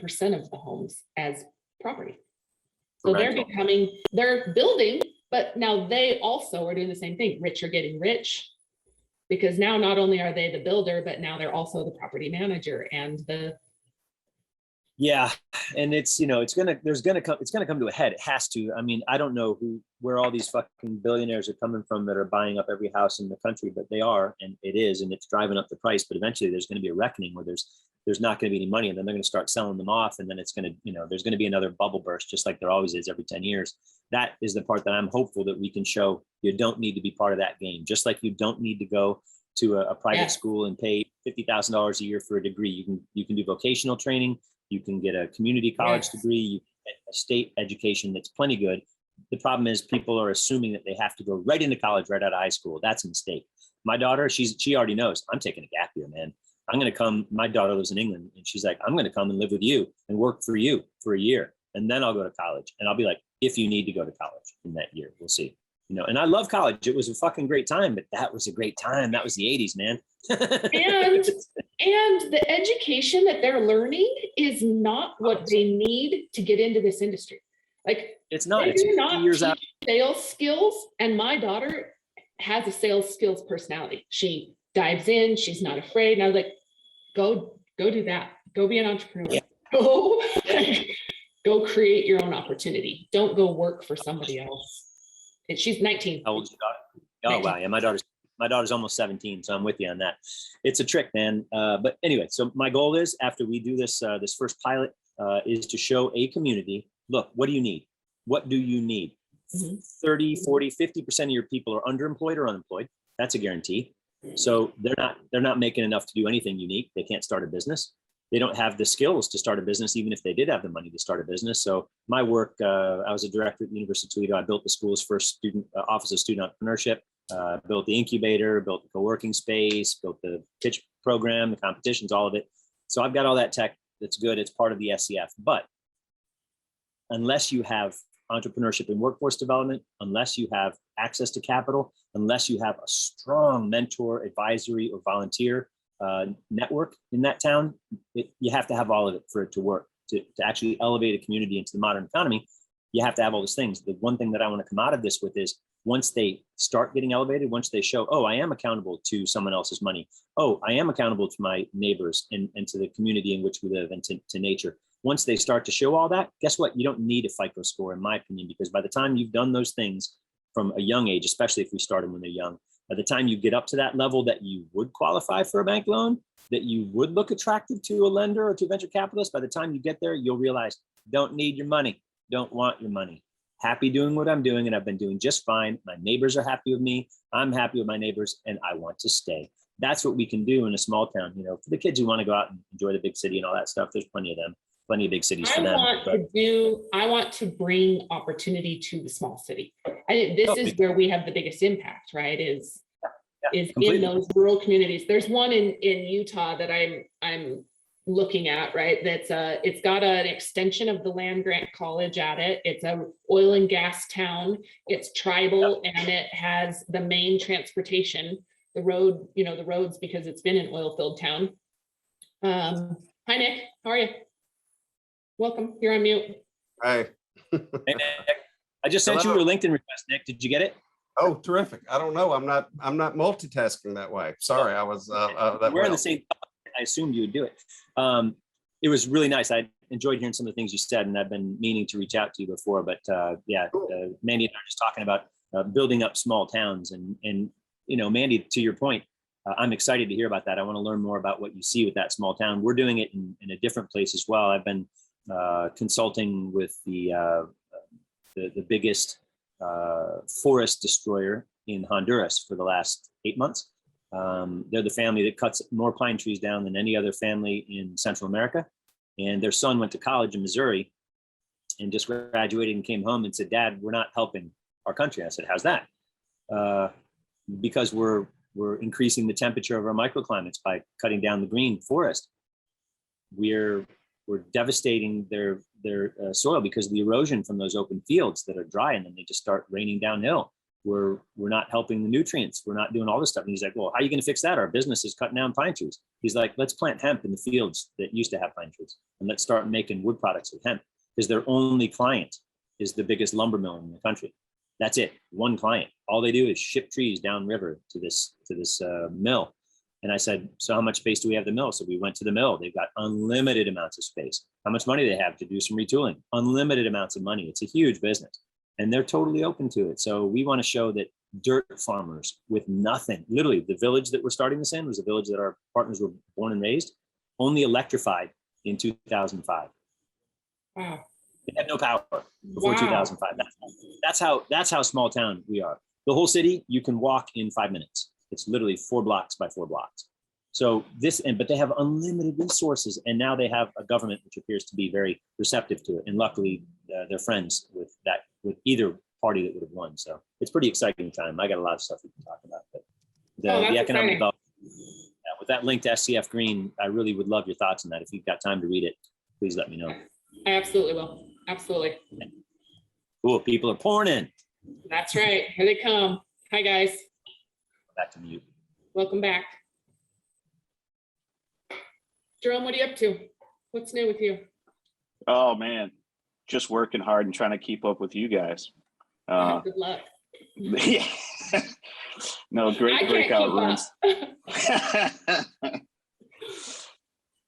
80% of the homes as property. So they're building, but now they also are doing the same thing. Rich are getting rich, because now not only are they the builder, but now they're also the property manager and the. Yeah, and it's gonna come to a head. It has to. I mean, I don't know where all these fucking billionaires are coming from that are buying up every house in the country, but they are, and it's driving up the price. But eventually, there's going to be a reckoning where there's not going to be any money, and then they're going to start selling them off, and then it's going to, there's going to be another bubble burst, just like there always is every 10 years. That is the part that I'm hopeful that we can show. You don't need to be part of that game, just like you don't need to go to a private school and pay $50,000 a year for a degree. You can do vocational training. You can get a community college degree, you can get a state education that's plenty good. The problem is people are assuming that they have to go right into college right out of high school. That's a mistake. My daughter, she already knows, I'm taking a gap year, man. I'm going to come. My daughter lives in England, and she's like, I'm going to come and live with you and work for you for a year. And then I'll go to college. And I'll be like, if you need to go to college in that year, we'll see. And I love college. It was a fucking great time, but that was a great time. That was the 80s, man. and the education that they're learning is not what they need to get into this industry. Like, it's not. It's not years out. Sales skills. And my daughter has a sales skills personality. She dives in. She's not afraid. And I was like, go do that. Go be an entrepreneur. Yeah. Go create your own opportunity. Don't go work for somebody else. And she's 19. How old is your daughter? Oh, wow. Yeah, my daughter's almost 17, so I'm with you on that. It's a trick, man. But anyway, so my goal is, after we do this first pilot, is to show a community, look, what do you need? What do you need? 30, 40, 50% of your people are underemployed or unemployed. That's a guarantee. So they're not making enough to do anything unique. They can't start a business. They don't have the skills to start a business, even if they did have the money to start a business. So my work, I was a director at the University of Toledo. I built the school's first Office of Student Entrepreneurship, built the incubator, built the co-working space, built the pitch program, the competitions, all of it. So I've got all that tech that's good. It's part of the SCF. But unless you have entrepreneurship and workforce development, unless you have access to capital, unless you have a strong mentor, advisory, or volunteer network in that town, you have to have all of it for it to work. To actually elevate a community into the modern economy, you have to have all those things. The one thing that I want to come out of this with is, once they start getting elevated, once they show, oh, I am accountable to someone else's money. Oh, I am accountable to my neighbors and to the community in which we live, and to nature. Once they start to show all that, guess what? You don't need a FICO score, in my opinion, because by the time you've done those things from a young age, especially if we start them when they're young, By the time you get up to that level that you would qualify for a bank loan, that you would look attractive to a lender or to a venture capitalist, by the time you get there, you'll realize, don't need your money, don't want your money. Happy doing what I'm doing, and I've been doing just fine. My neighbors are happy with me. I'm happy with my neighbors, and I want to stay. That's what we can do in a small town. You know, for the kids who want to go out and enjoy the big city and all that stuff, there's plenty of them, plenty of big cities for them. I want to bring opportunity to the small city. This is where we have the biggest impact, right? Is in those rural communities. There's one in Utah that I'm looking at, right? It's got an extension of the land grant college at it. It's a oil and gas town. It's tribal, and it has the main transportation, the road, the roads, because it's been an oil filled town. Hi Nick, how are you? Welcome, you're on mute. Hi. Hey, Nick. I just sent you your LinkedIn request, Nick. Did you get it? Oh, terrific. I don't know. I'm not multitasking that way. Sorry, I was we're in the same. I assumed you would do it. It was really nice. I enjoyed hearing some of the things you said, and I've been meaning to reach out to you before. But Mandi and I are just talking about building up small towns, and Mandi, to your point, I'm excited to hear about that. I want to learn more about what you see with that small town. We're doing it in a different place as well. I've been consulting with the biggest forest destroyer in Honduras for the last 8 months. They're the family that cuts more pine trees down than any other family in Central America. And their son went to college in Missouri and just graduated and came home and said, "Dad, we're not helping our country." I said, "How's that?" Because we're increasing the temperature of our microclimates by cutting down the green forest. We're devastating their soil because of the erosion from those open fields that are dry, and then they just start raining downhill. We're not helping the nutrients. We're not doing all this stuff. And he's like, "Well, how are you going to fix that? Our business is cutting down pine trees." He's like, "Let's plant hemp in the fields that used to have pine trees, and let's start making wood products with hemp," because their only client is the biggest lumber mill in the country. That's it. One client. All they do is ship trees downriver to this mill. And I said, "So how much space do we have the mill?" So we went to the mill. They've got unlimited amounts of space. How much money they have to do some retooling? Unlimited amounts of money. It's a huge business, and they're totally open to it. So we want to show that dirt farmers with nothing, literally the village that we're starting this in was a village that our partners were born and raised, only electrified in 2005. Wow. They had no power before 2005. That's how small town we are. The whole city, you can walk in 5 minutes. It's literally 4 blocks by 4 blocks. So but they have unlimited resources, and now they have a government which appears to be very receptive to it. And luckily, they're friends with either party that would have won. So it's pretty exciting time. I got a lot of stuff we can talk about. But the economic development, with that link to SCF Green, I really would love your thoughts on that. If you've got time to read it, please let me know. I absolutely will. Absolutely. Cool. People are pouring in. That's right. Here they come. Hi, guys. Back to mute. Welcome back. Jerome, what are you up to? What's new with you? Oh, man. Just working hard and trying to keep up with you guys. Good luck. Yeah. No, great breakout rooms.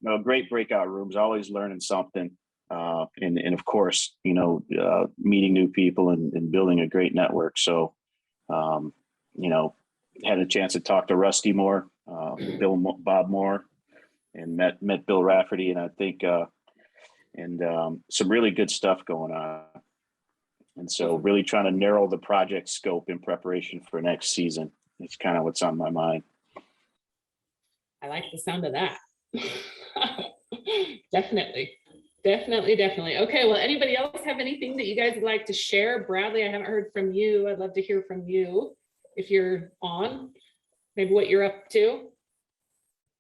No, great breakout rooms. Always learning something. And of course, meeting new people and building a great network. So, had a chance to talk to Rusty Moore, Bob Moore, and met Bill Rafferty, and I think some really good stuff going on. And so really trying to narrow the project scope in preparation for next season. It's kind of what's on my mind. I like the sound of that. Definitely. Okay, well, anybody else have anything that you guys would like to share? Bradley, I haven't heard from you. I'd love to hear from you if you're on. Maybe what you're up to.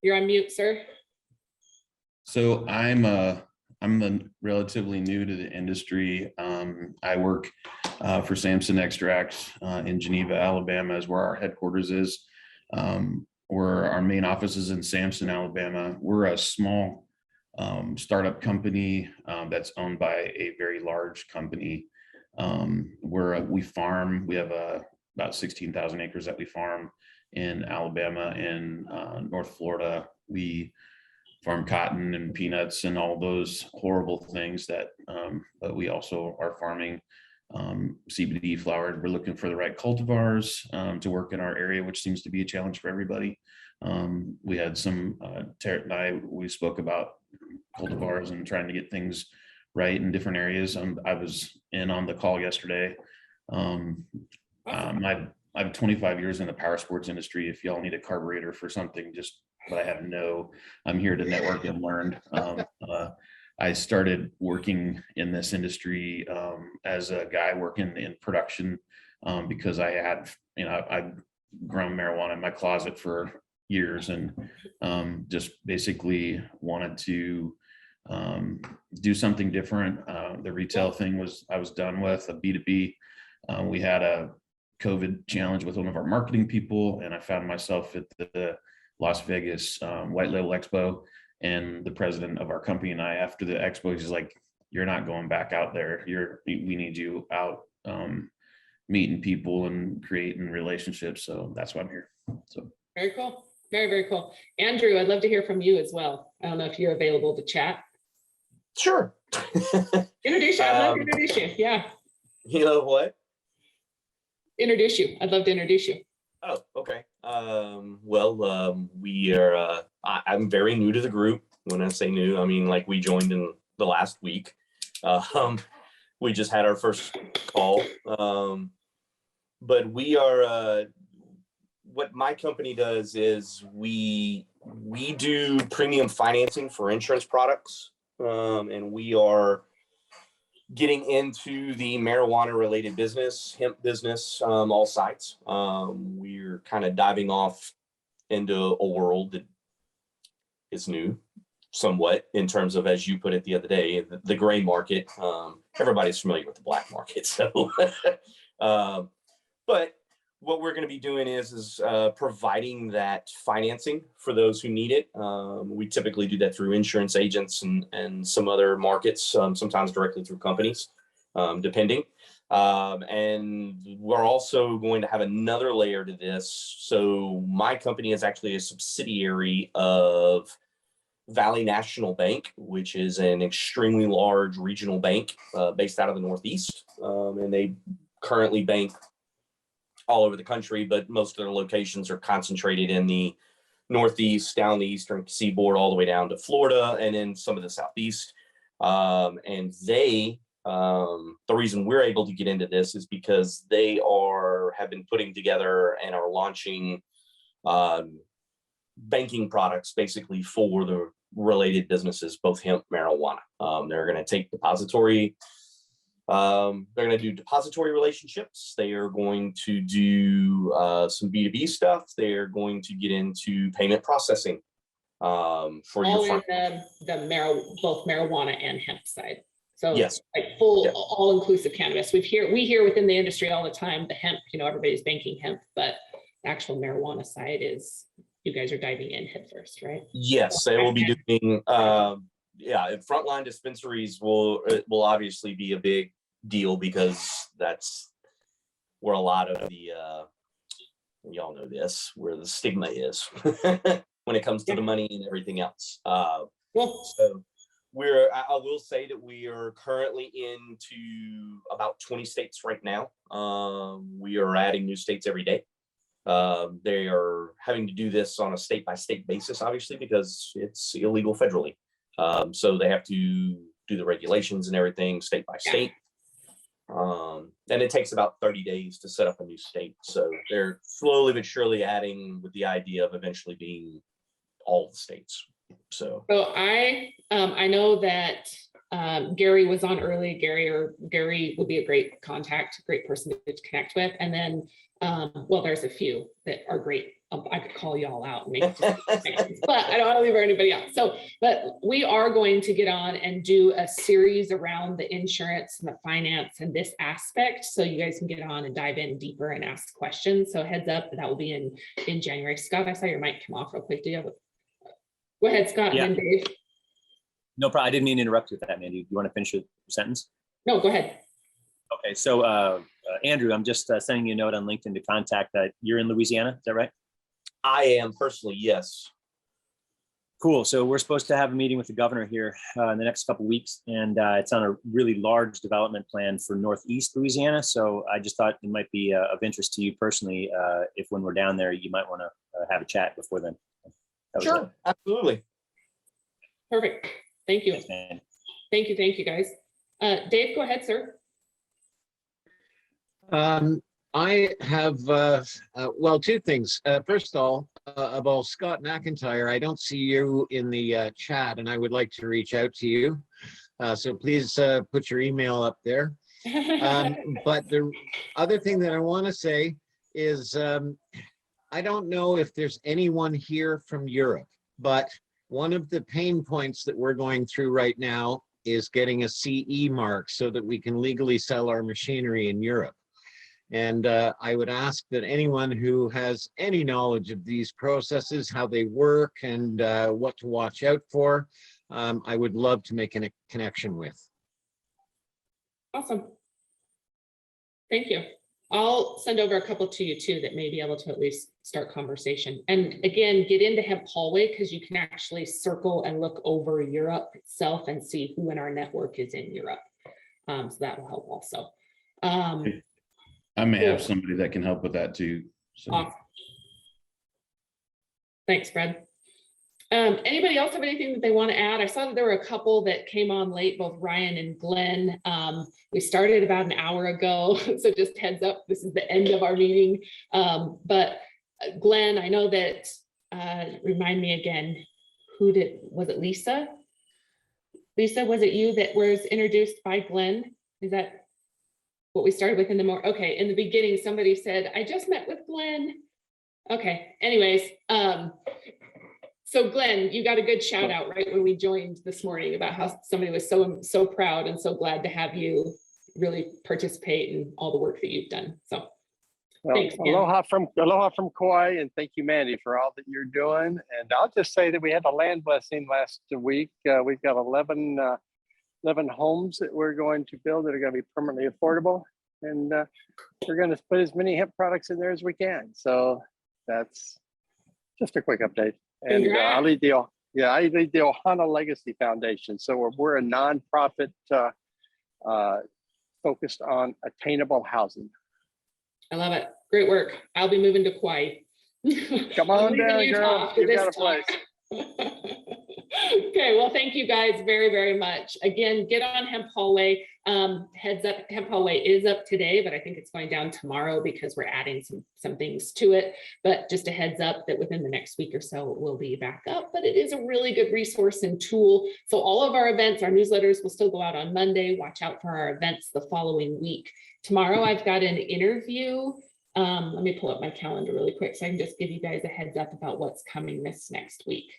You're on mute, sir. So I'm relatively new to the industry. I work for Samson Extracts in Geneva, Alabama, is where our headquarters is. Where our main office is in Samson, Alabama. We're a small startup company that's owned by a very large company. We farm. We have about 16,000 acres that we farm in Alabama and North Florida. We farm cotton and peanuts and all those horrible things that, but we also are farming CBD flower. We're looking for the right cultivars to work in our area, which seems to be a challenge for everybody. We had some, Tarek and I, we spoke about cultivars and trying to get things right in different areas. I was in on the call yesterday. I have 25 years in the power sports industry. If y'all need a carburetor for something, but I'm here to network and learn. I started working in this industry as a guy working in production because I've grown marijuana in my closet for years and just basically wanted to do something different. The retail thing I was done with. A B2B. We had a COVID challenge with one of our marketing people, and I found myself at the Las Vegas White Label Expo, and the president of our company and I, after the expo, he's like, "You're not going back out there. We need you out meeting people and creating relationships." So that's why I'm here. So very cool. Very, very cool. Andrew, I'd love to hear from you as well. I don't know if you're available to chat. Sure. Introduce you. I'd love to introduce you. Yeah. You know what? Introduce you. I'd love to introduce you. Oh, okay. We are, I'm very new to the group. When I say new, I mean, like, we joined in the last week. We just had our first call. But we are, what my company does is we do premium financing for insurance products. And we are getting into the marijuana related business, hemp business, all sides. We're kind of diving off into a world that is new somewhat in terms of, as you put it the other day, the gray market. Everybody's familiar with the black market. So, but what we're going to be doing is providing that financing for those who need it. We typically do that through insurance agents and some other markets, sometimes directly through companies, depending. And we're also going to have another layer to this. So my company is actually a subsidiary of Valley National Bank, which is an extremely large regional bank based out of the Northeast. And they currently bank all over the country, but most of their locations are concentrated in the Northeast, down the Eastern Seaboard, all the way down to Florida, and in some of the Southeast. And the reason we're able to get into this is because they have been putting together and are launching banking products basically for the related businesses, both hemp, marijuana. They're going to take depository. They're going to do depository relationships. They are going to do some B2B stuff. They're going to get into payment processing for all your in both marijuana and hemp side. So yes, like full all-inclusive cannabis. We hear within the industry all the time the hemp. Everybody's banking hemp, but the actual marijuana side is you guys are diving in head first, right? Yes, they will be doing. Frontline dispensaries will obviously be a big deal because that's where a lot of the y'all know this, where the stigma is when it comes to the money and everything else. So I will say that we are currently into about 20 states right now. We are adding new states every day. They are having to do this on a state-by-state basis, obviously, because it's illegal federally. So they have to do the regulations and everything state by state. And it takes about 30 days to set up a new state. So they're slowly but surely adding with the idea of eventually being all the states. So I know that Gary was on early. Gary would be a great contact, great person to connect with. And then, there's a few that are great. I could call you all out and make it but I don't want to leave anybody out. So, but we are going to get on and do a series around the insurance and the finance and this aspect. So you guys can get on and dive in deeper and ask questions. So heads up, that will be in January. Scott, I saw your mic come off real quick. Do you have Go ahead, Scott, and then Dave. No problem. I didn't mean to interrupt you with that, Mandy. You want to finish your sentence? No, go ahead. Okay, so Andrew, I'm just sending you a note on LinkedIn to contact. You're in Louisiana, is that right? I am personally, yes. Cool. So we're supposed to have a meeting with the governor here in the next couple of weeks, and it's on a really large development plan for Northeast Louisiana. So I just thought it might be of interest to you personally. If when we're down there, you might want to have a chat before then. Sure, absolutely. Perfect. Thank you. Thanks, Thank you, guys. Dave, go ahead, sir. I have, well, two things. First of all, about Scott McIntyre, I don't see you in the chat, and I would like to reach out to you. So please put your email up there. But the other thing that I want to say is I don't know if there's anyone here from Europe, but one of the pain points that we're going through right now is getting a CE mark so that we can legally sell our machinery in Europe. And I would ask that anyone who has any knowledge of these processes, how they work, and what to watch out for, I would love to make a connection with. Awesome. Thank you. I'll send over a couple to you too that may be able to at least start conversation. And again, get into Hemp Hallway because you can actually circle and look over Europe itself and see who in our network is in Europe. So that will help also. I may have somebody that can help with that too. So. Awesome. Thanks, Fred. Anybody else have anything that they want to add? I saw that there were a couple that came on late, both Ryan and Glenn. We started about an hour ago, so just heads up, this is the end of our meeting. But Glenn, I know that, remind me again, was it Lisa? Lisa, was it you that was introduced by Glenn? Is that what we started with in the morning? Okay, in the beginning, somebody said, I just met with Glenn. Okay, anyways, so Glenn, you got a good shout out right when we joined this morning about how somebody was so proud and so glad to have you really participate in all the work that you've done. So well, thanks, aloha from Kauai, and thank you, Mandy, for all that you're doing. And I'll just say that we had a land blessing last week. We've got 11 homes that we're going to build that are going to be permanently affordable, and we're going to put as many hemp products in there as we can. So that's just a quick update. And I lead the Ohana Legacy Foundation. So we're a nonprofit focused on attainable housing. I love it. Great work. I'll be moving to Kauai. Come on down, girl. You got a place. Okay, well, thank you guys very, very much. Again, get on Hemp Hallway. Heads up, Hemp Hallway is up today, but I think it's going down tomorrow because we're adding some things to it. But just a heads up that within the next week or so, it will be back up. But it is a really good resource and tool. So all of our events, our newsletters will still go out on Monday. Watch out for our events the following week. Tomorrow, I've got an interview. Let me pull up my calendar really quick so I can just give you guys a heads up about what's coming this next week.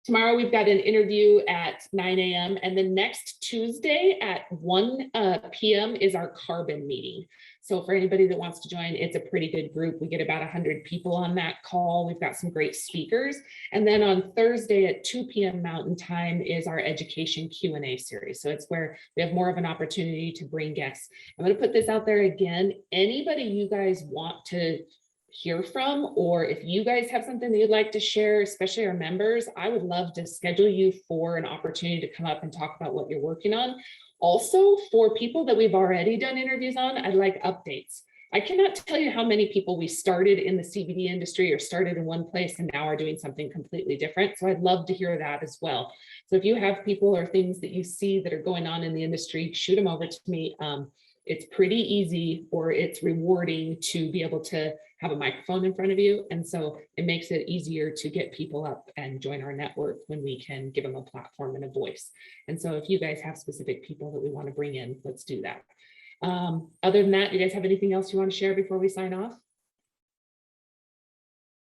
Tomorrow, we've got an interview at 9 a.m. and then next Tuesday at 1 p.m. is our carbon meeting. So for anybody that wants to join, it's a pretty good group. We get about 100 people on that call. We've got some great speakers. And then on Thursday at 2 p.m. Mountain Time is our education Q&A series. So it's where we have more of an opportunity to bring guests. I'm going to put this out there again. Anybody you guys want to hear from, or if you guys have something that you'd like to share, especially our members, I would love to schedule you for an opportunity to come up and talk about what you're working on. Also, for people that we've already done interviews on, I'd like updates. I cannot tell you how many people we started in the CBD industry or started in one place and now are doing something completely different. So I'd love to hear that as well. So if you have people or things that you see that are going on in the industry, shoot them over to me. It's pretty easy, or it's rewarding to be able to have a microphone in front of you. And so it makes it easier to get people up and join our network when we can give them a platform and a voice. And so if you guys have specific people that we want to bring in, let's do that. Other than that, you guys have anything else you want to share before we sign off?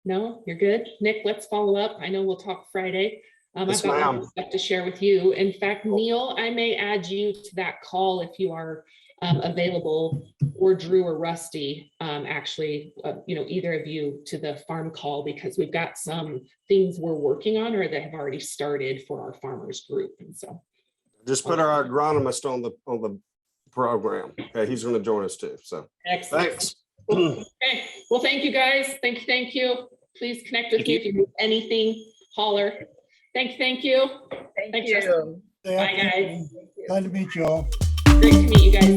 No, you're good. Nick, let's follow up. I know we'll talk Friday. I've got more stuff to share with you. In fact, Neil, I may add you to that call if you are available, or Drew or Rusty, actually, either of you to the farm call, because we've got some things we're working on or that have already started for our farmers group. And so just put our agronomist on the program. Okay, he's going to join us too. So excellent. Thanks. Okay. Well, thank you guys. Thank you. Please connect with me if you need anything. holler. Thank you. Thank Thanks, you. Justin. Bye, guys. Glad to meet you all. Great to meet you guys.